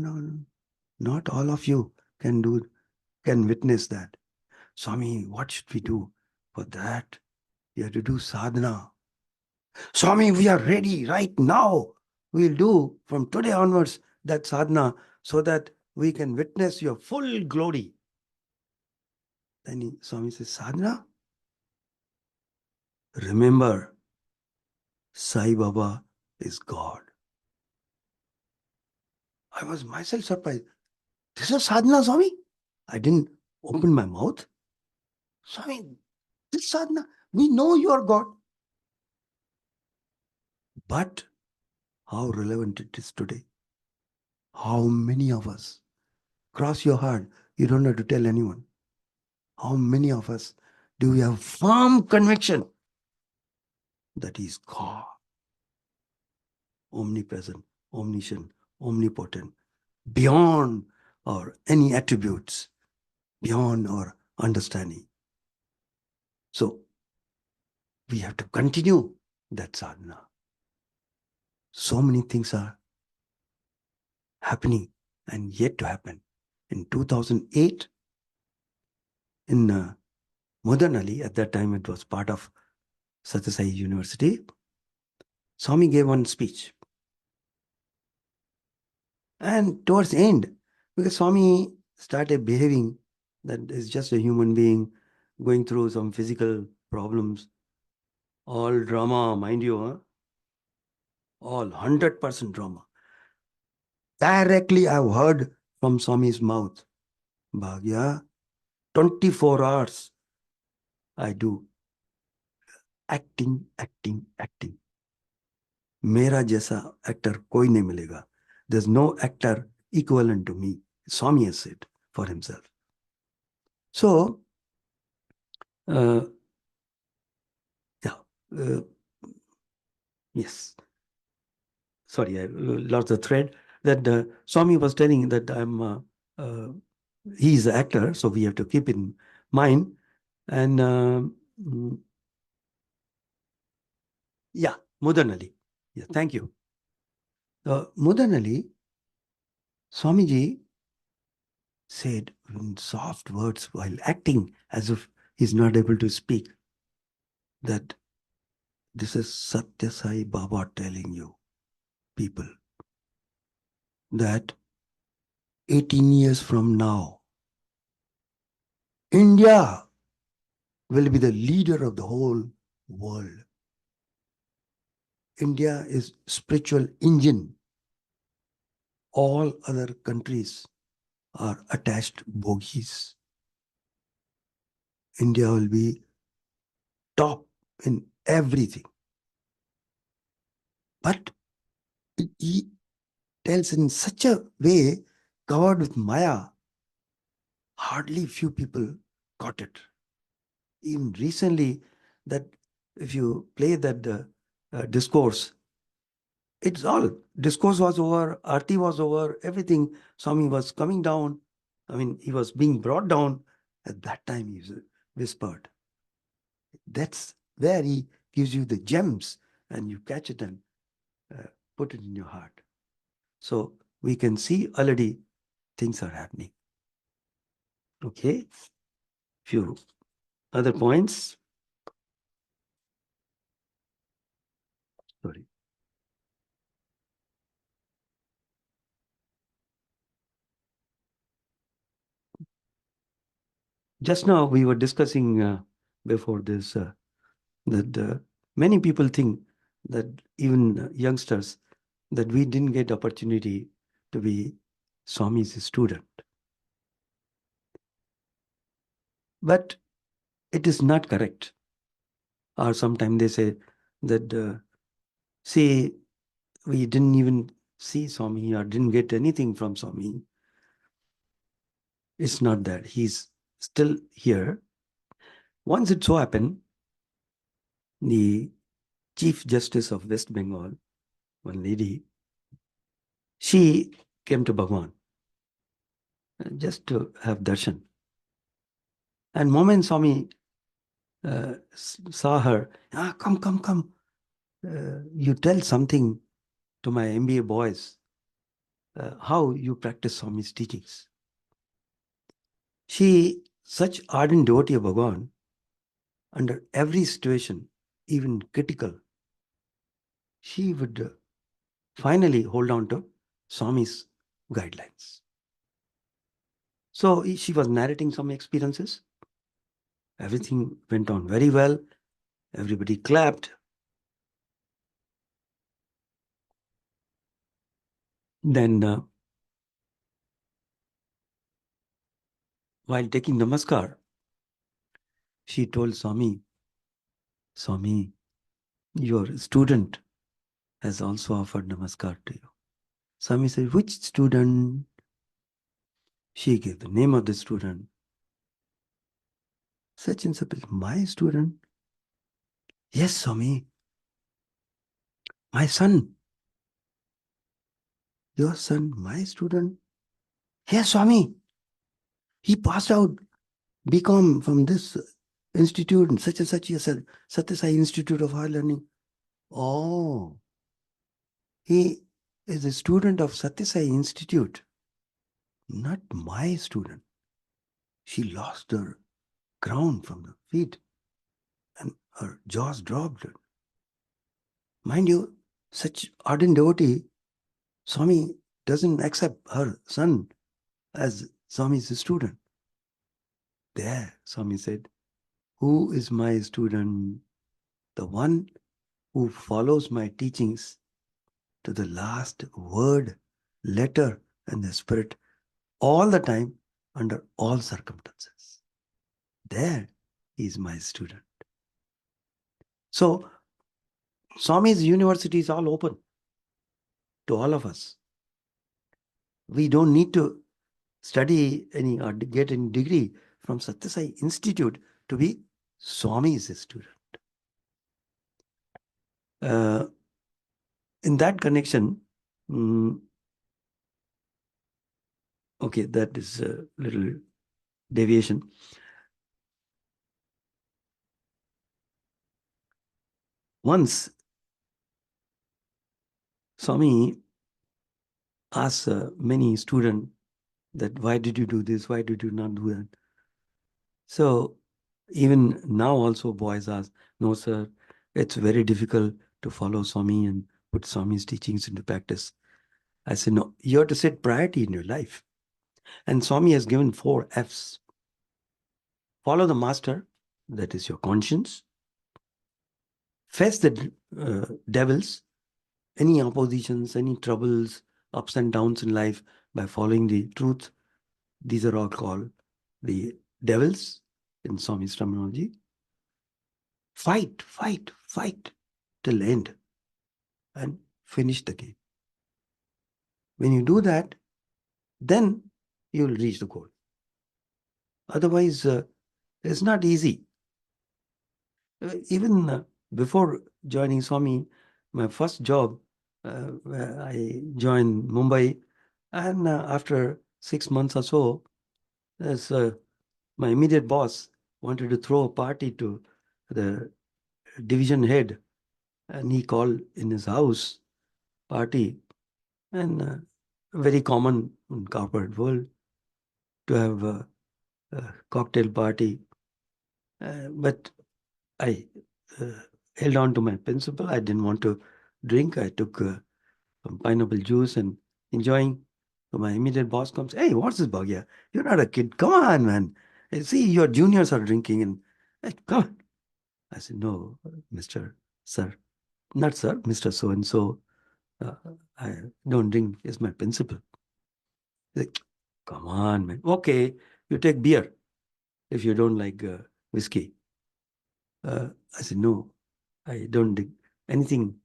not all of you can witness that. Swami, what should we do? For that, you have to do sadhana. Swami, we are ready right now. We'll do from today onwards that sadhana so that we can witness your full glory. Then Swami says, sadhana? Remember, Sai Baba is God. I was myself surprised. This is sadhana, Swami? I didn't open my mouth. Swami, this sadhana, we know you are God. But how relevant it is today. How many of us, cross your heart, you don't have to tell anyone. How many of us do we have firm conviction that He is God, omnipresent, omniscient, omnipotent, beyond our any attributes, beyond our understanding. So we have to continue that sadhana. So many things are happening and yet to happen. In 2008, in Mudanali, at that time it was part of Satyasai University, Swami gave one speech. And towards the end, because Swami started behaving that is just a human being going through some physical problems, all drama, mind you, huh? All 100% drama. Directly I've heard from Swami's mouth, Bhagia, 24 hours I do acting. मेरा जैसा actor कोई नहीं मिलेगा. There's no actor equivalent to me. Swami has said for himself. So, yes. Sorry, I lost the thread. That Swami was telling that he's an actor, so we have to keep in mind. And Mudan Ali. Yeah, thank you. Mudan Ali, Swamiji said in soft words while acting as if he's not able to speak that this is Satya Sai Baba telling you, people, that 18 years from now, India will be the leader of the whole world. India is spiritual engine. All other countries are attached bogies. India will be top in everything. But he tells in such a way, covered with Maya, hardly few people got it. Even recently, that if you play that discourse, it's all, discourse was over, Aarti was over, everything. Swami was coming down. I mean, he was being brought down. At that time, he whispered. That's where he gives you the gems and you catch it and put it in your heart. So we can see already things are happening. Okay. Few other points. Sorry. Just now we were discussing before this that many people think that even youngsters that we didn't get opportunity to be Swami's student. But it is not correct. Or sometimes they say that, see, we didn't even see Swami or didn't get anything from Swami. It's not that. He's still here. Once it so happened, the Chief Justice of West Bengal, one lady, she came to Bhagawan just to have darshan. And moment Swami saw her, come. You tell something to my MBA boys, how you practice Swami's teachings. She, such ardent devotee of Bhagawan, under every situation, even critical, she would finally hold on to Swami's guidelines. So she was narrating some experiences. Everything went on very well. Everybody clapped. Then, while taking namaskar, she told Swami, your student has also offered namaskar to you. Swami said, which student? She gave the name of the student. Such and such, my student? Yes, Swami. My son. Your son, my student? Yes, Swami. He passed out BCom from this institute, and such, Satya Sai Institute of Higher Learning. Oh, he is a student of Satya Sai Institute, not my student. She lost her crown from the feet and her jaws dropped. Mind you, such ardent devotee, Swami doesn't accept her son as Swami's student. There, Swami said, who is my student? The one who follows my teachings to the last word, letter, and the spirit all the time, under all circumstances. There is my student. So, Swami's university is all open to all of us. We don't need to study any or get any degree from Satya Sai Institute to be Swami's student. In that connection, okay, that is a little deviation. Once, Swami asked many students that why did you do this? Why did you not do that? So even now also boys ask, no sir, it's very difficult to follow Swami and put Swami's teachings into practice. I said, no, you have to set priority in your life. And Swami has given 4 F's. Follow the master, that is your conscience. Face the devils, any oppositions, any troubles, ups and downs in life by following the truth. These are all called the devils in Swami's terminology. Fight, fight, fight till end and finish the game. When you do that, then you will reach the goal. Otherwise, it's not easy. Even before joining Swami, my first job, I joined Mumbai, and after 6 months or so, as my immediate boss wanted to throw a party to the division head, and he called in his house party, and very common in corporate world to have a cocktail party. But I held on to my principle. I didn't want to drink. I took some pineapple juice and enjoying. So my immediate boss comes, "Hey, what's this, Bhagia? You're not a kid. Come on, man. See, your juniors are drinking, and hey, come on." I said, "No, Mr. Sir, not sir, Mr. So and so. I don't drink. It's my principle." He's like, "Come on, man. Okay, you take beer if you don't like whiskey." I said, "No, I don't drink anything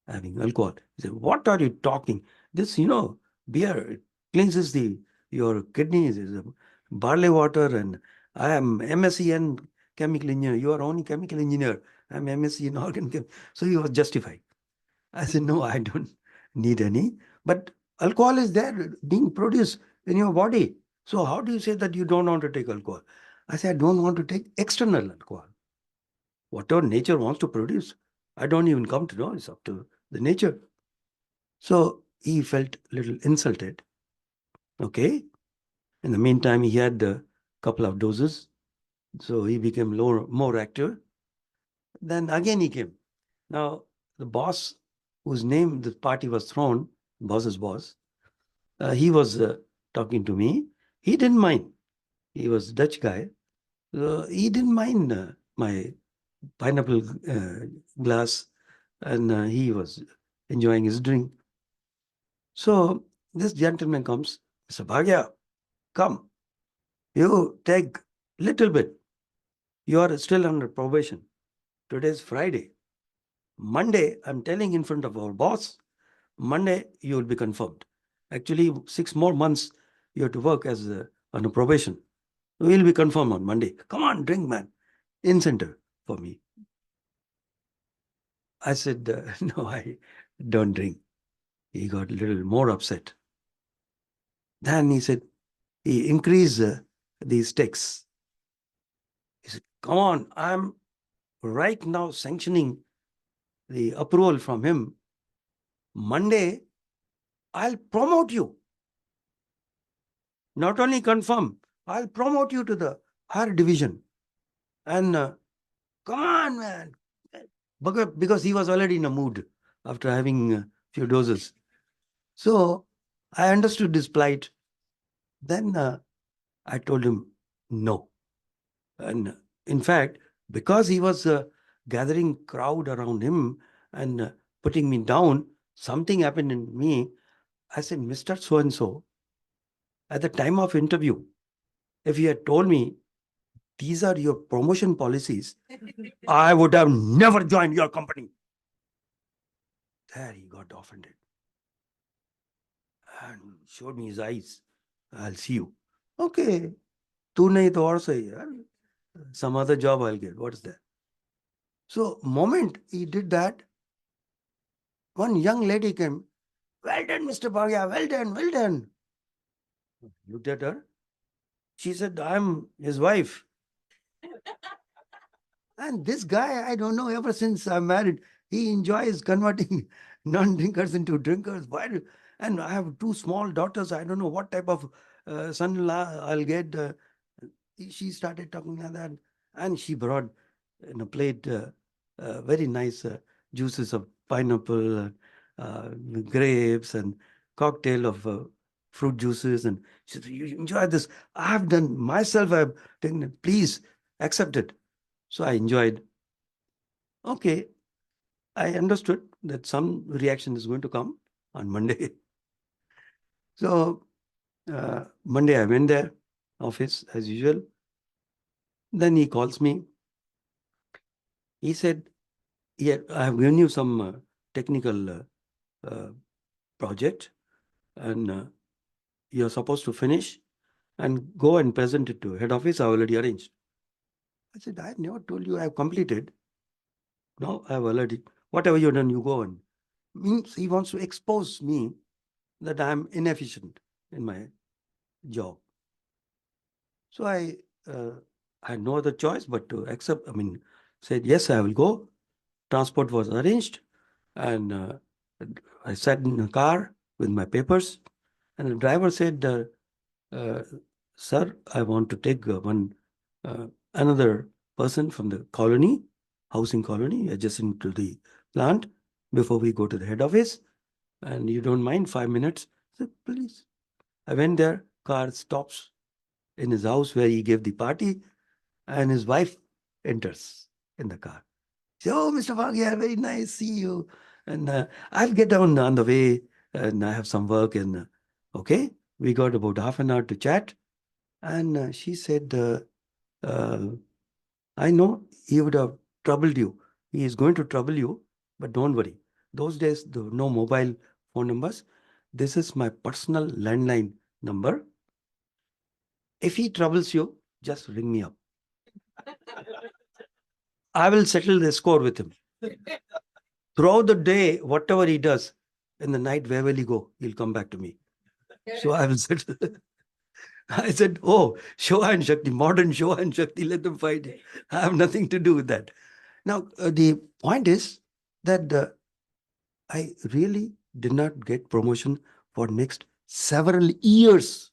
having alcohol." He said, "What are you talking? This, beer, it cleanses your kidneys. Is barley water, and I am MSc and chemical engineer. You are only chemical engineer. I'm MSc in organ chem." So he was justified. I said, "No, I don't need any. But alcohol is there being produced in your body. So how do you say that you don't want to take alcohol?" I said, "I don't want to take external alcohol. Whatever nature wants to produce, I don't even come to know. It's up to the nature." So he felt a little insulted. Okay. In the meantime, he had a couple of doses. So he became more active. Then again he came. Now, the boss whose name the party was thrown, boss's boss, he was talking to me. He didn't mind. He was a Dutch guy. He didn't mind my pineapple glass, and he was enjoying his drink. So this gentleman comes, "Mr. Bhagia, come, you take little bit. You are still under probation. Today is Friday. Monday, I'm telling in front of our boss, Monday you will be confirmed. Actually, 6 more months you have to work as on a probation. We'll be confirmed on Monday. Come on, drink, man. Incentive for me." I said, "No, I don't drink." He got a little more upset. Then he said, he increased the stakes. He said, "Come on, I'm right now sanctioning the approval from him. Monday, I'll promote you. Not only confirm, I'll promote you to the higher division. And come on, man." Because he was already in a mood after having a few doses. So I understood his plight. Then I told him no. And in fact, because he was gathering crowd around him and putting me down, something happened in me. I said, "Mr. So-and-so, at the time of interview, if you had told me these are your promotion policies, I would have never joined your company." There he got offended and showed me his eyes. "I'll see you." Okay. "Tu nahi to aur sahi hai. Some other job I'll get. What's that?" So moment he did that, one young lady came. "Well done, Mr. Bhagia. Well done, well done." Looked at her. She said, "I'm his wife." And this guy, I don't know, ever since I'm married, he enjoys converting non-drinkers into drinkers. Why? And I have two small daughters. I don't know what type of son-in-law I'll get. She started talking like that. And she brought in a plate very nice juices of pineapple, grapes, and cocktail of fruit juices. And she said, "You enjoy this. I've done myself. I've taken it. Please accept it." So I enjoyed. Okay. I understood that some reaction is going to come on Monday. So Monday I went there, office as usual. Then he calls me. He said, yeah, I have given you some technical project, and you're supposed to finish and go and present it to head office. I already arranged. I said, I never told you I have completed. No, I have already, whatever you've done, you go on. Means he wants to expose me that I am inefficient in my job. So I had no other choice but to accept, said, yes, I will go. Transport was arranged, and I sat in a car with my papers, and the driver said, uh, sir, I want to take another person from the colony, housing colony, adjacent to the plant, before we go to the head office. And you don't mind 5 minutes? I said, please. I went there, car stops in his house where he gave the party, and his wife enters in the car. She said, oh, Mr. Bhagia, very nice, see you. And I'll get down on the way, and I have some work. And okay, we got about half an hour to chat. And she said, I know he would have troubled you. He is going to trouble you, but don't worry. Those days, there were no mobile phone numbers. This is my personal landline number. If he troubles you, just ring me up. I will settle the score with him. Throughout the day, whatever he does, in the night, where will he go? He'll come back to me. So I will settle. I said, oh, Shoah and Shakti, modern Shoah and Shakti, let them fight. I have nothing to do with that. Now, the point is that I really did not get promotion for next several years.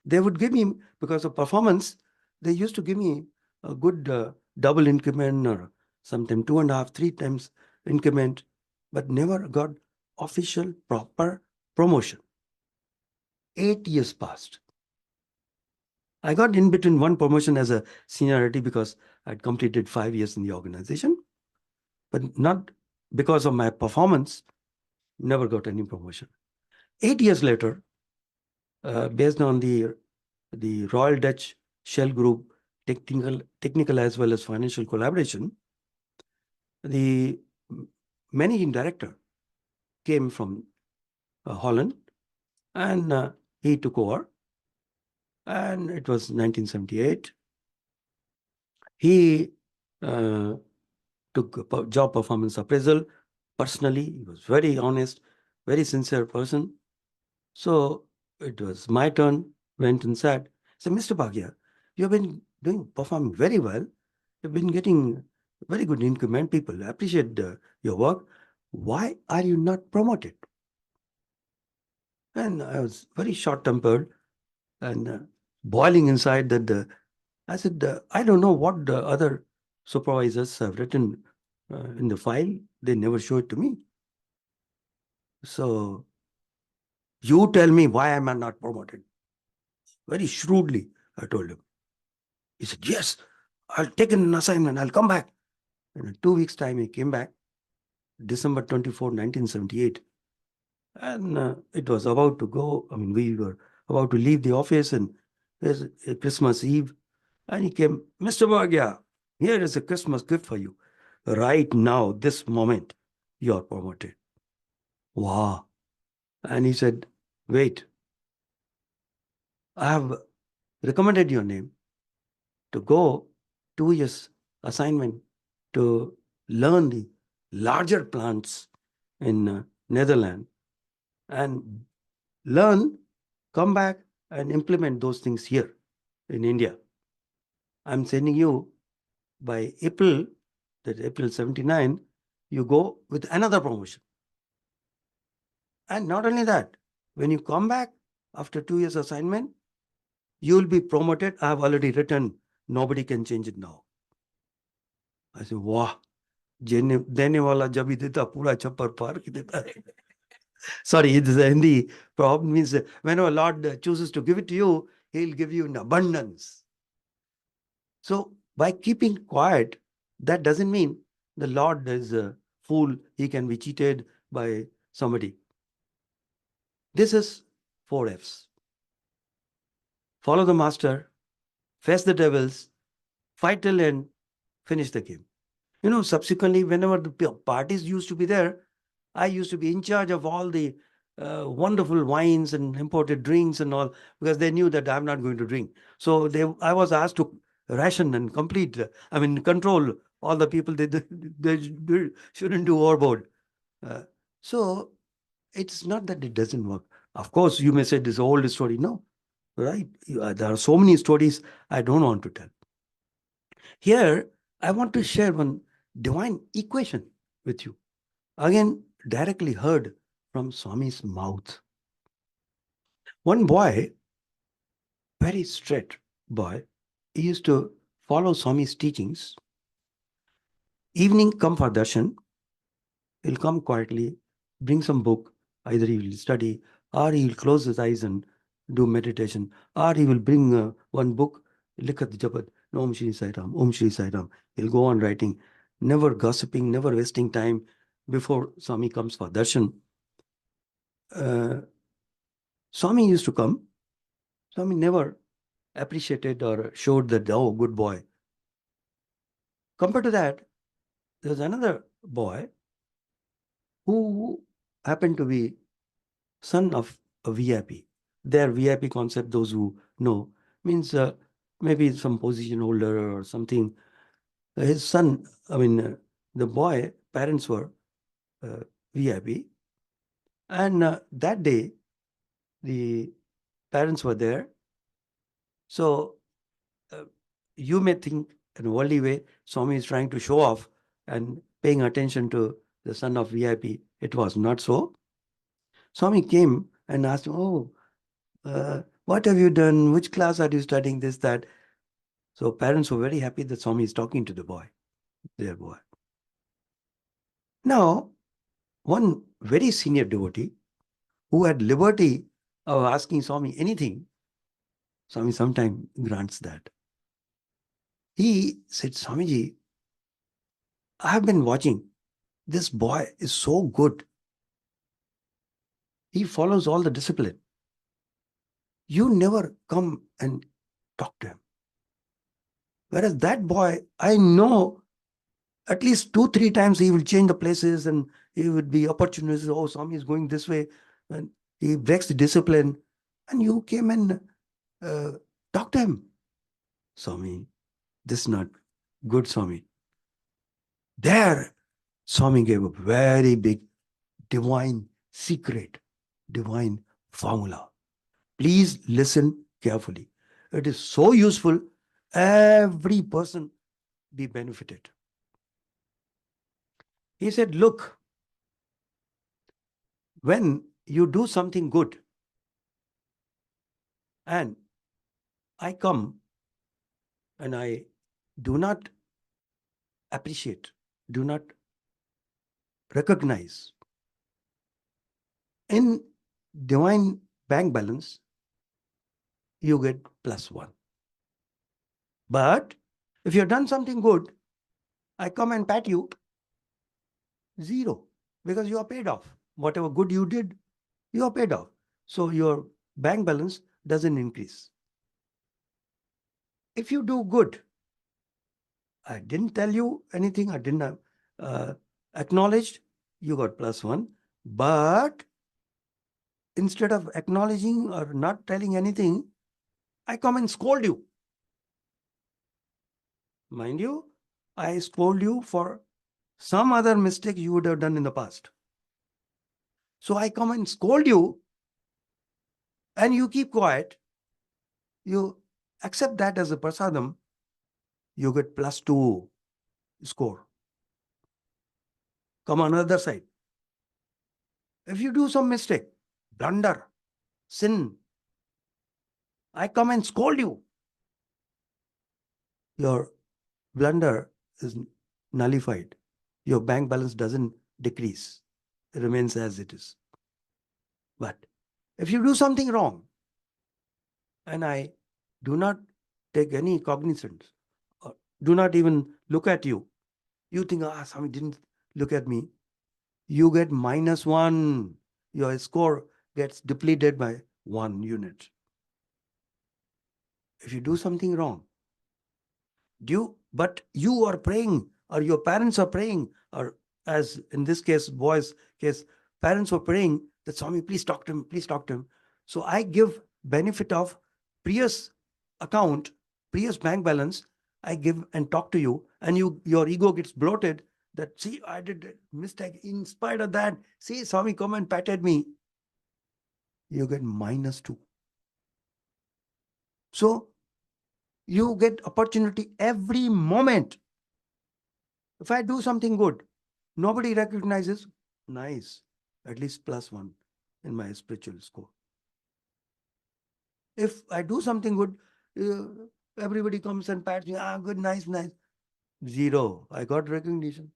They would give me, because of performance, they used to give me a good double increment or sometimes 2.5, 3 times increment, but never got official proper promotion. 8 years passed. I got in between one promotion as a seniority because I'd completed 5 years in the organization, but not because of my performance, never got any promotion. 8 years later, based on the Royal Dutch Shell Group technical as well as financial collaboration, the managing director came from Holland, and he took over. And it was 1978. He took a job performance appraisal personally. He was very honest, very sincere person. So it was my turn, went and said, Mr. Bhagia, you've been performing very well. You've been getting very good increment. People appreciate your work. Why are you not promoted? And I was very short-tempered and boiling inside that I said, I don't know what the other supervisors have written in the file. They never show it to me. So you tell me why am I not promoted? Very shrewdly, I told him. He said, yes, I'll take an assignment. I'll come back. In 2 weeks' time, he came back, December 24, 1978. And it was about to go. We were about to leave the office, and there's Christmas Eve. And he came, Mr. Bhagia, here is a Christmas gift for you. Right now, this moment, you are promoted. Wow. And he said, wait, I have recommended your name to go 2 years assignment to learn the larger plants in Netherlands and learn, come back and implement those things here in India. I'm sending you by April 79, you go with another promotion. And not only that, when you come back after 2 years assignment, you will be promoted. I have already written, nobody can change it now. I said, wow, देने वाला जब ही देता पूरा छप्पर पार की देता है. Sorry, it's Hindi proverb, means whenever Lord chooses to give it to you, He'll give you in abundance. So by keeping quiet, that doesn't mean the Lord is fool, he can be cheated by somebody. This is 4 Fs. Follow the master, face the devils, fight till end, finish the game. Subsequently, whenever the parties used to be there, I used to be in charge of all the wonderful wines and imported drinks and all, because they knew that I'm not going to drink. So I was asked to ration and control all the people. They shouldn't do overboard. So it's not that it doesn't work. Of course, you may say this old story. No, right? There are so many stories I don't want to tell. Here, I want to share one divine equation with you. Again, directly heard from Swami's mouth. One boy, very straight boy, he used to follow Swami's teachings. Evening come for darshan, he'll come quietly, bring some book, either he will study or he will close his eyes and do meditation, or he will bring one book, Likat Japat, Om Shri Sai Ram, Om Shri Sai Ram. He'll go on writing, never gossiping, never wasting time before Swami comes for darshan. Swami used to come. Swami never appreciated or showed that, oh, good boy. Compared to that, there's another boy who happened to be son of a VIP. Their VIP concept, those who know, means maybe some position holder or something. His son, the boy, parents were VIP. And that day, the parents were there. So you may think in a worldly way, Swami is trying to show off and paying attention to the son of VIP. It was not so. Swami came and asked him, oh, what have you done? Which class are you studying? This, that. So parents were very happy that Swami is talking to the boy, their boy. Now, one very senior devotee who had liberty of asking Swami anything, Swami sometimes grants that. He said, Swamiji, I have been watching. This boy is so good. He follows all the discipline. You never come and talk to him. Whereas that boy, I know at least 2-3 times he will change the places and he would be opportunist. Oh, Swami is going this way. And he breaks the discipline. And you came and talk to him. Swami, this is not good, Swami. There, Swami gave a very big divine secret, divine formula. Please listen carefully. It is so useful. Every person be benefited. He said, look, when you do something good and I come and I do not appreciate, do not recognize, in divine bank balance, you get +1. But if you've done something good, I come and pat you, 0, because you are paid off. Whatever good you did, you are paid off. So your bank balance doesn't increase. If you do good, I didn't tell you anything, I didn't acknowledge, you got +1. But instead of acknowledging or not telling anything, I come and scold you. Mind you, I scold you for some other mistake you would have done in the past. So I come and scold you and you keep quiet. You accept that as a prasadam, you get +2 score. Come on the other side. If you do some mistake, blunder, sin, I come and scold you. Your blunder is nullified. Your bank balance doesn't decrease. It remains as it is. But if you do something wrong and I do not take any cognizance, or do not even look at you, you think, Swami didn't look at me. You get -1. Your score gets depleted by 1 unit. If you do something wrong, but you are praying, or your parents are praying, or as in this case, boys' case, parents were praying that Swami, please talk to him, please talk to him. So I give benefit of previous account, previous bank balance, I give and talk to you, and your ego gets bloated that, see, I did a mistake. In spite of that, see, Swami come and patted me. You get -2. So you get opportunity every moment. If I do something good, nobody recognizes, nice, at least +1 in my spiritual score. If I do something good, everybody comes and pats me, good, nice, nice. 0, I got recognition.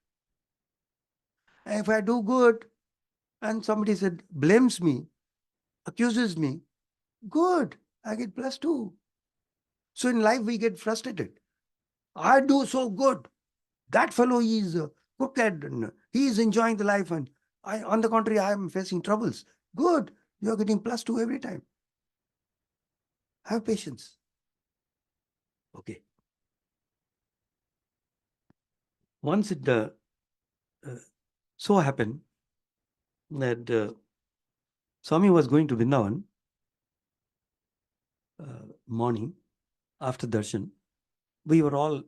And if I do good and somebody blames me, accuses me, good, I get +2. So in life, we get frustrated. I do so good. That fellow is crooked and he is enjoying the life, and on the contrary, I am facing troubles. Good, you are getting +2 every time. Have patience. Okay. Once it so happened that Swami was going to Vrindavan morning after darshan. We were all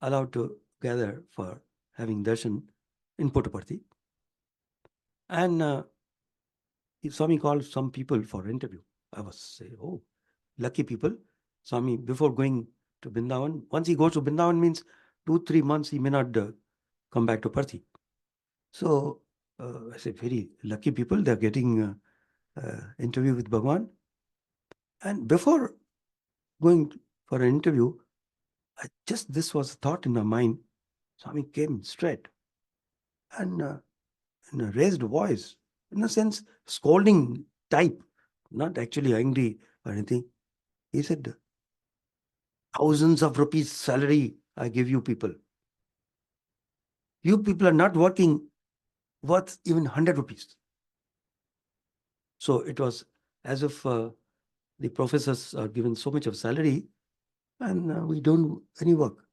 allowed to gather for having darshan in Puttaparthi. And Swami called some people for interview. I was saying, oh, lucky people. Swami, before going to Vrindavan, once he goes to Vrindavan means 2-3 months, he may not come back to Parthi. So I said, very lucky people, they're getting interview with Bhagawan. And before going for an interview, this was a thought in my mind. Swami came straight and in a raised voice, in a sense, scolding type, not actually angry or anything. He said, thousands of rupees salary I give you people. You people are not working worth even 100 rupees. So it was as if the professors are given so much of salary and we don't do any work.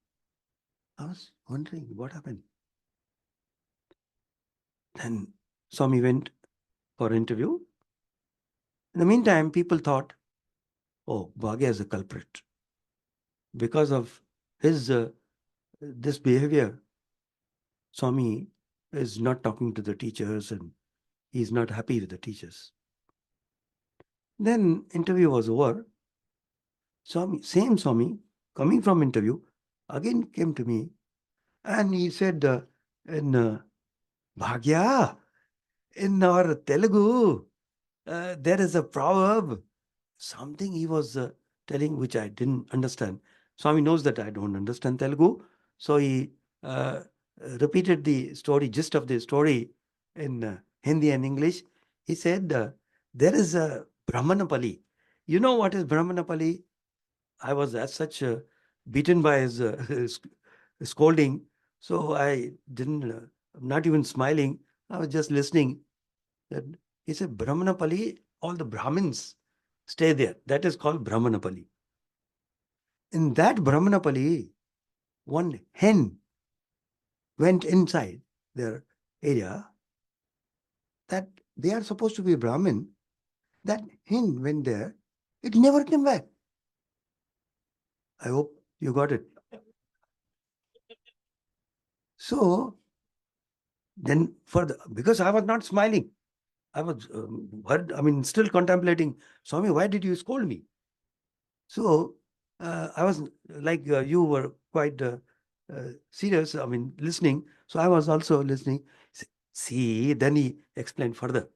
I was wondering what happened. Then Swami went for interview. In the meantime, people thought, oh, Bhagia is a culprit. Because of his this behavior, Swami is not talking to the teachers and he's not happy with the teachers. Then interview was over. Same Swami, coming from interview, again came to me and he said, in Bhagia, in our Telugu, there is a proverb. Something he was telling which I didn't understand. Swami knows that I don't understand Telugu. So he repeated the story, gist of the story in Hindi and English. He said, there is a Brahmanapali. You know what is Brahmanapali? I was as such beaten by his scolding. So I didn't, not even smiling. I was just listening. He said, Brahmanapali, all the Brahmins stay there. That is called Brahmanapali. In that Brahmanapali, one hen went inside their area that they are supposed to be Brahmin. That hen went there. It never came back. I hope you got it. So then because I was not smiling, I was still contemplating, Swami, why did you scold me? So I was like you were quite serious, listening. So I was also listening. See, then he explained further.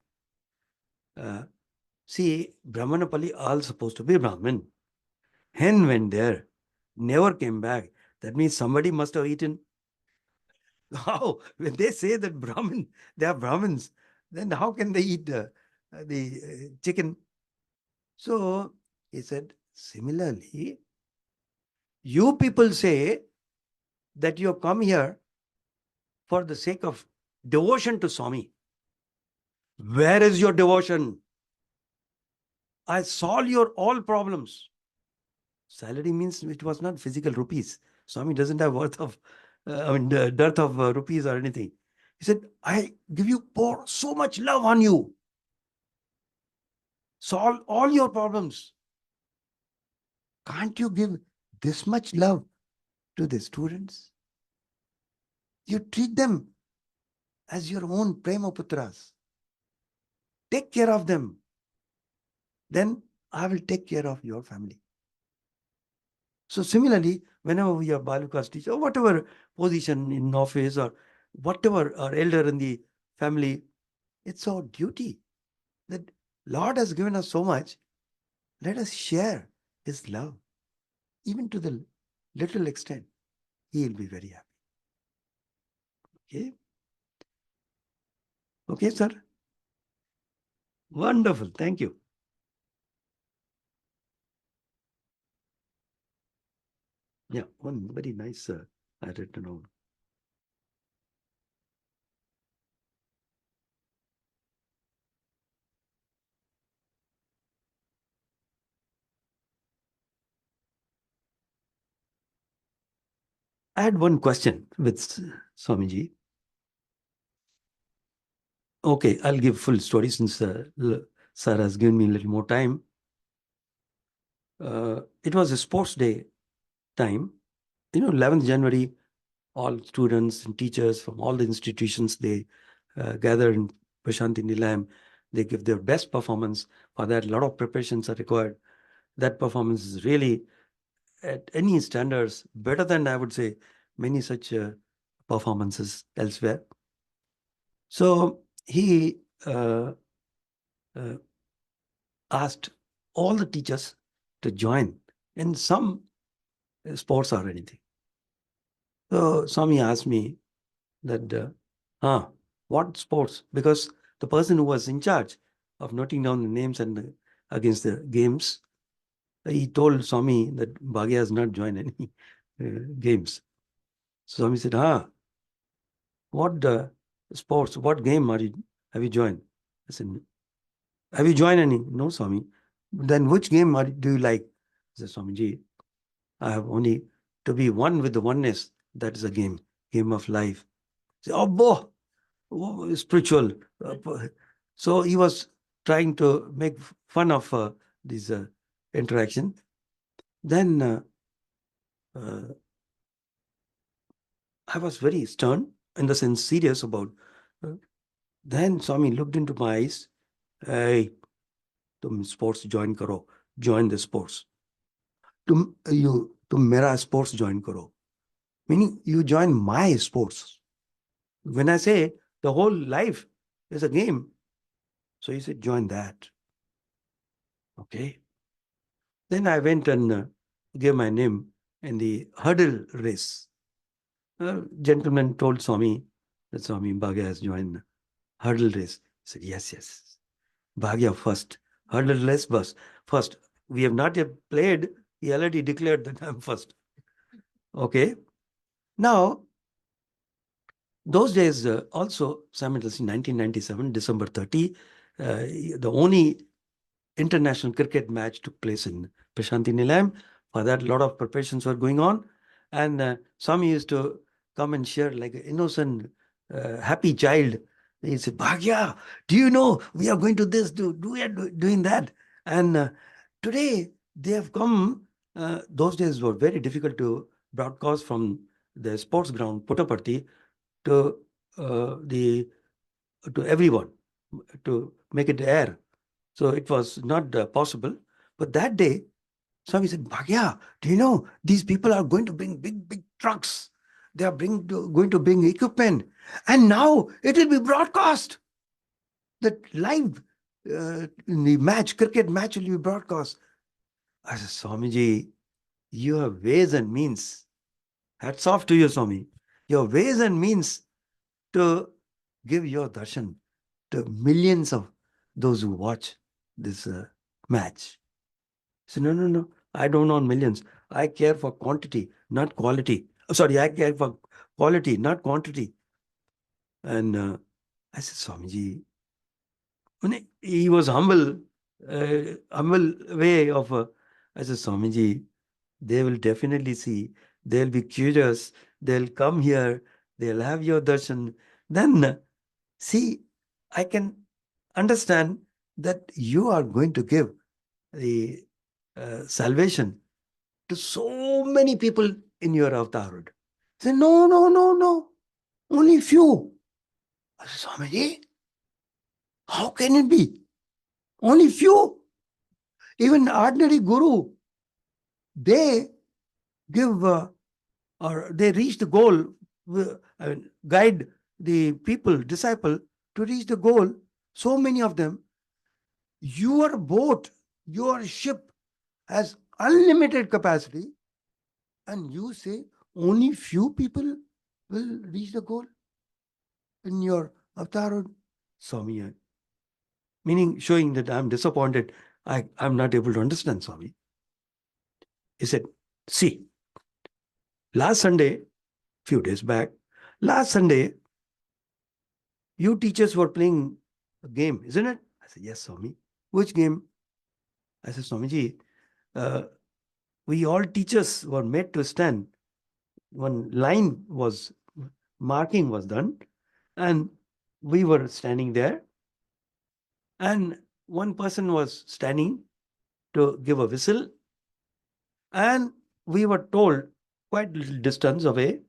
See, Brahmanapali all supposed to be Brahmin. Hen went there, never came back. That means somebody must have eaten. How? When they say that Brahmin, they are Brahmins, then how can they eat the chicken? So he said, similarly, you people say that you have come here for the sake of devotion to Swami. Where is your devotion? I solve your all problems. Salary means it was not physical rupees. Swami doesn't have worth of, dearth of rupees or anything. He said, I give you pour so much love on you. Solve all your problems. Can't you give this much love to the students? You treat them as your own Prema Putras. Take care of them. Then I will take care of your family. So similarly, whenever we are Baluka's teacher, or whatever position in office or whatever our elder in the family, it's our duty that Lord has given us so much. Let us share His love, even to the little extent. He will be very happy. Okay? Okay, sir? Wonderful. Thank you. Yeah, one very nice I read to know. I had one question with Swamiji. Okay, I'll give full story since Sir has given me a little more time. It was a sports day time. 11th January, all students and teachers from all the institutions, they gather in Prasanthi Nilayam. They give their best performance. For that, a lot of preparations are required. That performance is really, at any standards, better than, I would say, many such performances elsewhere. So he asked all the teachers to join in some sports or anything. So Swami asked me that, what sports? Because the person who was in charge of noting down the names and against the games, he told Swami that Bhagia has not joined any games. So Swami said, what sports, what game have you joined? I said, have you joined any? No, Swami. Then which game do you like? I said, Swamiji, I have only to be one with the oneness. That is a game of life. Say, oh, spiritual. So he was trying to make fun of this interaction. Then I was very stern, in the sense serious about. Then Swami looked into my eyes. Hey, tum sports join karo. Join the sports. Tum mera sports join karo. Meaning you join my sports. When I say the whole life is a game, so he said, join that. Okay. Then I went and gave my name in the hurdle race. A gentleman told Swami that Swami Bhagia has joined hurdle race. He said, yes. Bhagia first. Hurdle race first. We have not yet played. He already declared that I'm first. Okay. Now, those days also, simultaneously, 1997, December 30, the only international cricket match took place in Prasanthi Nilayam. For that, a lot of preparations were going on. And Swami used to come and share like an innocent, happy child. He said, Bhagia, do you know we are going to this, doing that? And today they have come, those days were very difficult to broadcast from the sports ground, Puttaparthi, to everyone, to make it air. So it was not possible. But that day, Swami said, Bhagia, do you know these people are going to bring big trucks? They are going to bring equipment. And now it will be broadcast. The live cricket match will be broadcast. I said, Swamiji, you have ways and means. Hats off to you, Swami. Your ways and means to give your darshan to millions of those who watch this match. So no, I don't want millions. I care for quantity, not quality. Sorry, I care for quality, not quantity. And I said, Swamiji, he was humble way of, I said, Swamiji, they will definitely see, they'll be curious, they'll come here, they'll have your darshan. Then, see, I can understand that you are going to give the salvation to so many people in your avatarhood. Say, no, no, no, no, only few. I said, Swamiji, how can it be? Only few. Even ordinary guru, they give or they reach the goal, guide the people, disciple to reach the goal. So many of them. Your boat, your ship has unlimited capacity, and you say only few people will reach the goal in your avatar. Swami, meaning showing that I'm disappointed. I'm not able to understand, Swami. He said, see, last Sunday, few days back, last Sunday, you teachers were playing a game, isn't it? I said, yes, Swami. Which game? I said, Swamiji, we all teachers were made to stand. One line was, marking was done, and we were standing there. And one person was standing to give a whistle. And we were told quite little distance away,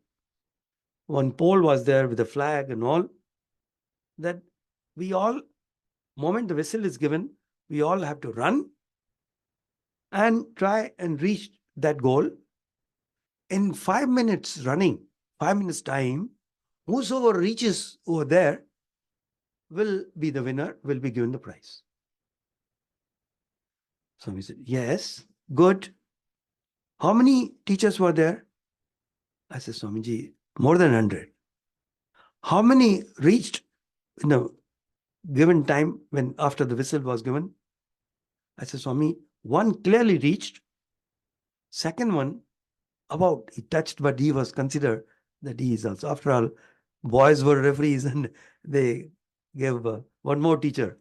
one pole was there with a flag and all, that we all, moment the whistle is given, we all have to run and try and reach that goal. In 5 minutes running, 5 minutes time, whosoever reaches over there will be the winner, will be given the prize. So we said, yes, good. How many teachers were there? I said, Swamiji, more than 100. How many reached in a given time when after the whistle was given? I said, Swami, one clearly reached. Second one, about he touched, but he was considered that he is also. After all, boys were referees and they gave one more teacher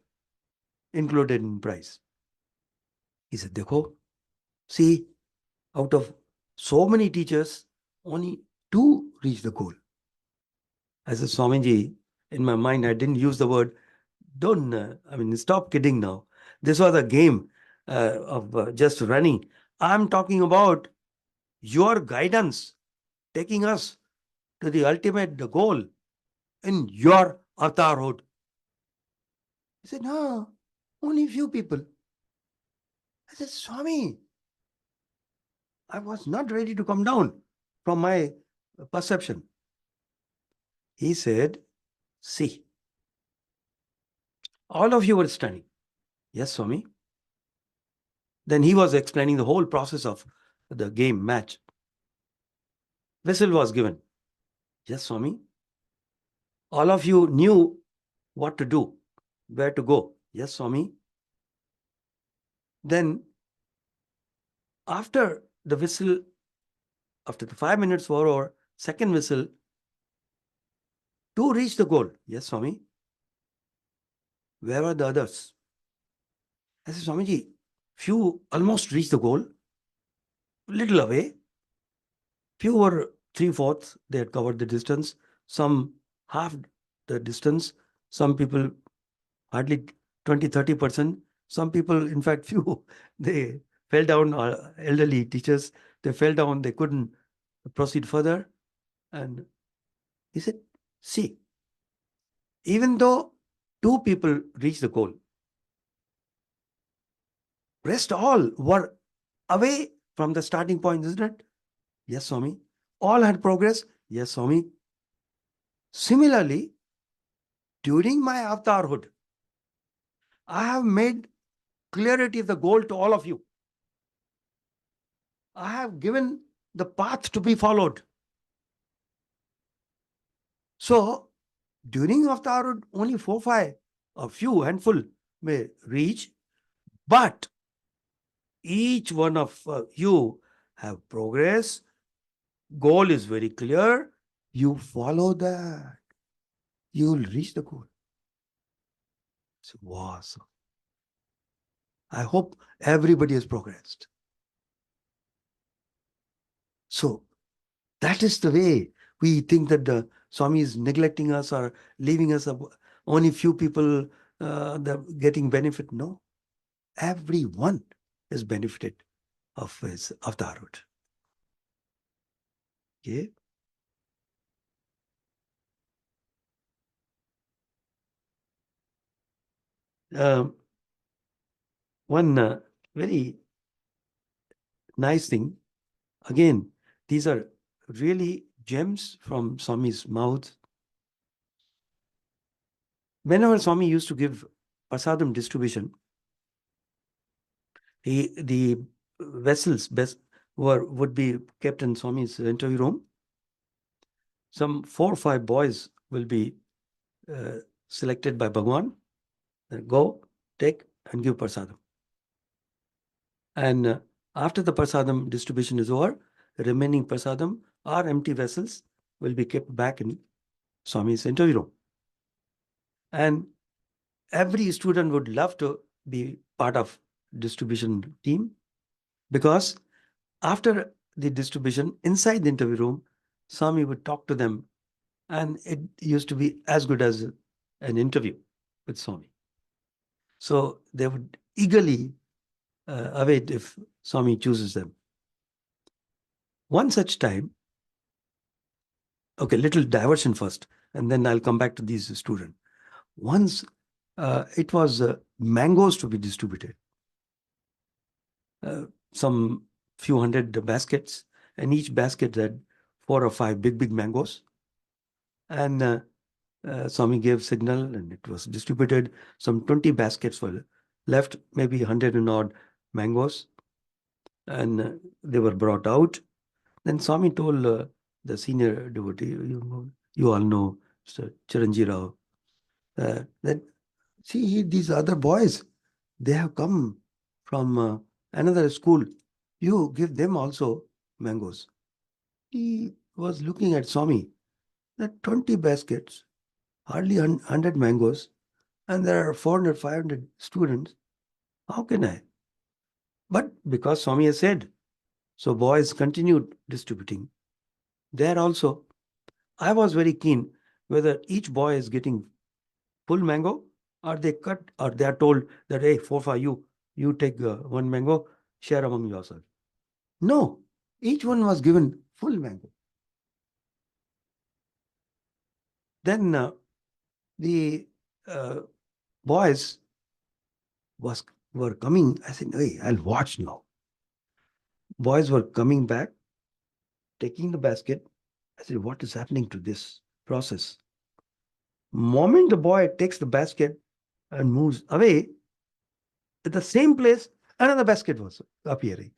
included in prize. He said, Dekho, see, out of so many teachers, only 2 reached the goal. I said, Swamiji, in my mind, I didn't use the word, don't, stop kidding now. This was a game of just running. I'm talking about your guidance, taking us to the ultimate goal in your avatarhood. He said, no, only few people. I said, Swami, I was not ready to come down from my perception. He said, see, all of you were standing. Yes, Swami. Then he was explaining the whole process of the game match. Whistle was given. Yes, Swami. All of you knew what to do, where to go. Yes, Swami. Then after the whistle, after the 5 minutes were over, second whistle, 2 reached the goal. Yes, Swami. Where were the others? I said, Swamiji, few almost reached the goal, little away. Few were 3/4, they had covered the distance. Some half the distance. Some people hardly 20-30%. Some people, in fact, few, they fell down, elderly teachers, they fell down, they couldn't proceed further. And he said, see, even though 2 people reached the goal, rest all were away from the starting point, isn't it? Yes, Swami. All had progress. Yes, Swami. Similarly, during my avatarhood, I have made clarity of the goal to all of you. I have given the path to be followed. So, during avatarhood, only 4, 5, a few handful may reach, but each one of you have progress. Goal is very clear. You follow that. you will reach the goal. So, wow. So I hope everybody has progressed. So that is the way we think that the Swami is neglecting us or leaving us. Only few people getting benefit. No, everyone is benefited of the Arut. Okay. One very nice thing. Again, these are really gems from Swami's mouth. Whenever Swami used to give prasadam distribution, the vessels would be kept in Swami's interview room. Some 4 or 5 boys will be selected by Bhagawan. Go, take, and give prasadam. And after the prasadam distribution is over, the remaining prasadam or empty vessels will be kept back in Swami's interview room. And every student would love to be part of distribution team, because after the distribution inside the interview room, Swami would talk to them, and it used to be as good as an interview with Swami. So they would eagerly await if Swami chooses them. One such time, okay, little diversion first, and then I'll come back to these students. Once it was mangoes to be distributed. Some few hundred baskets, and each basket had 4 or 5 big mangoes. And Swami gave signal, and it was distributed. Some 20 baskets were left, maybe 100 and odd mangoes, and they were brought out. Then Swami told the senior devotee, you all know Mr. Chiranji Rao, that see, these other boys, they have come from another school. You give them also mangoes. He was looking at Swami, that 20 baskets, hardly 100 mangoes, and there are 400, 500 students. How can I? But because Swami has said, so boys continued distributing. There also, I was very keen whether each boy is getting full mango, or they cut, or they are told that, hey, 4 for you, you take 1 mango, share among yourself. No, each one was given full mango. Then the boys were coming. I said, hey, I'll watch now. Boys were coming back, taking the basket. I said, what is happening to this process? Moment the boy takes the basket and moves away, at the same place, another basket was appearing.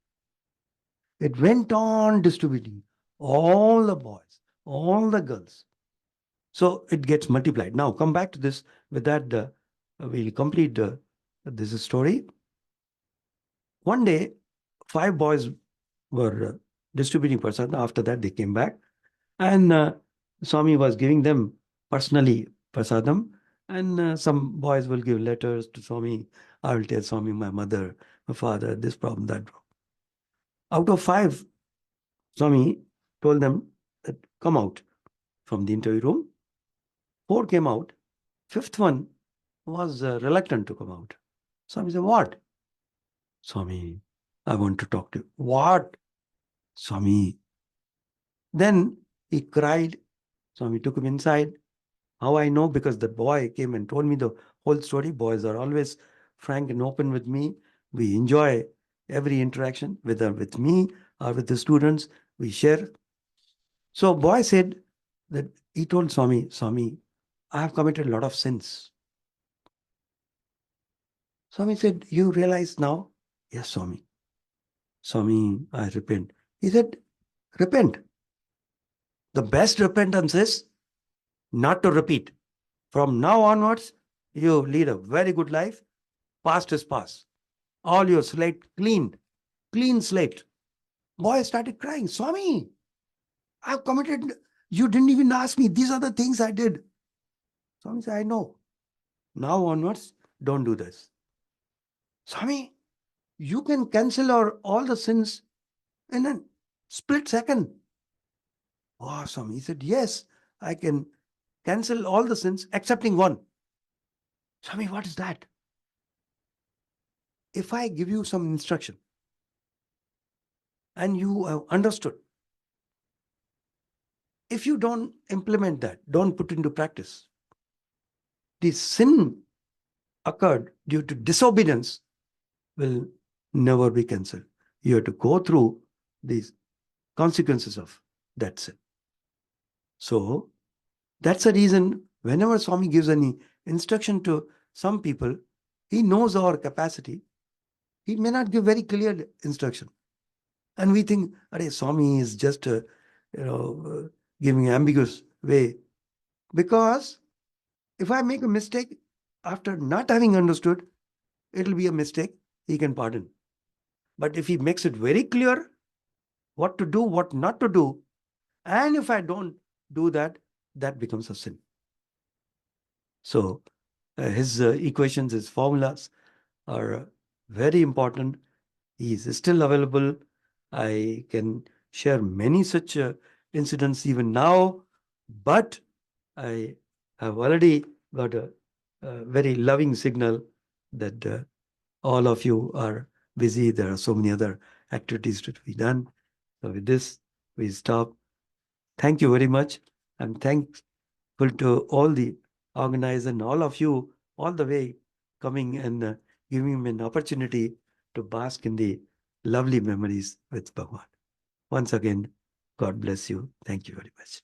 It went on distributing all the boys, all the girls. So it gets multiplied. Now come back to this. With that, we'll complete this story. One day, 5 boys were distributing prasadam. After that, they came back, and Swami was giving them personally prasadam. And some boys will give letters to Swami. I will tell Swami, my mother, my father, this problem, that problem. Out of 5, Swami told them that come out from the interview room. 4 came out. 5th one was reluctant to come out. Swami said, what? Swami, I want to talk to you. What? Swami. Then he cried. Swami took him inside. How I know? Because the boy came and told me the whole story. Boys are always frank and open with me. We enjoy every interaction, whether with me or with the students. We share. So boy said that he told Swami, Swami, I have committed a lot of sins. Swami said, you realize now? Yes, Swami. Swami, I repent. He said, repent. The best repentance is not to repeat. From now onwards, you lead a very good life. Past is past. All your slate clean slate. Boy started crying. Swami, I've committed, you didn't even ask me. These are the things I did. Swami said, I know. Now onwards, don't do this. Swami, you can cancel all the sins in a split second. Oh, Swami, he said, yes, I can cancel all the sins excepting one. Swami, what is that? If I give you some instruction and you have understood, if you don't implement that, don't put into practice, the sin occurred due to disobedience will never be cancelled. You have to go through these consequences of that sin. So that's the reason whenever Swami gives any instruction to some people, he knows our capacity. He may not give very clear instruction. And we think, Swami is just giving ambiguous way. Because if I make a mistake after not having understood, it'll be a mistake. He can pardon. But if he makes it very clear what to do, what not to do, and if I don't do that, that becomes a sin. So his equations, his formulas are very important. He is still available. I can share many such incidents even now, but I have already got a very loving signal that all of you are busy. There are so many other activities to be done. So with this, we stop. Thank you very much. I'm thankful to all the organizers and all of you all the way coming and giving me an opportunity to bask in the lovely memories with Bhagawan. Once again, God bless you. Thank you very much.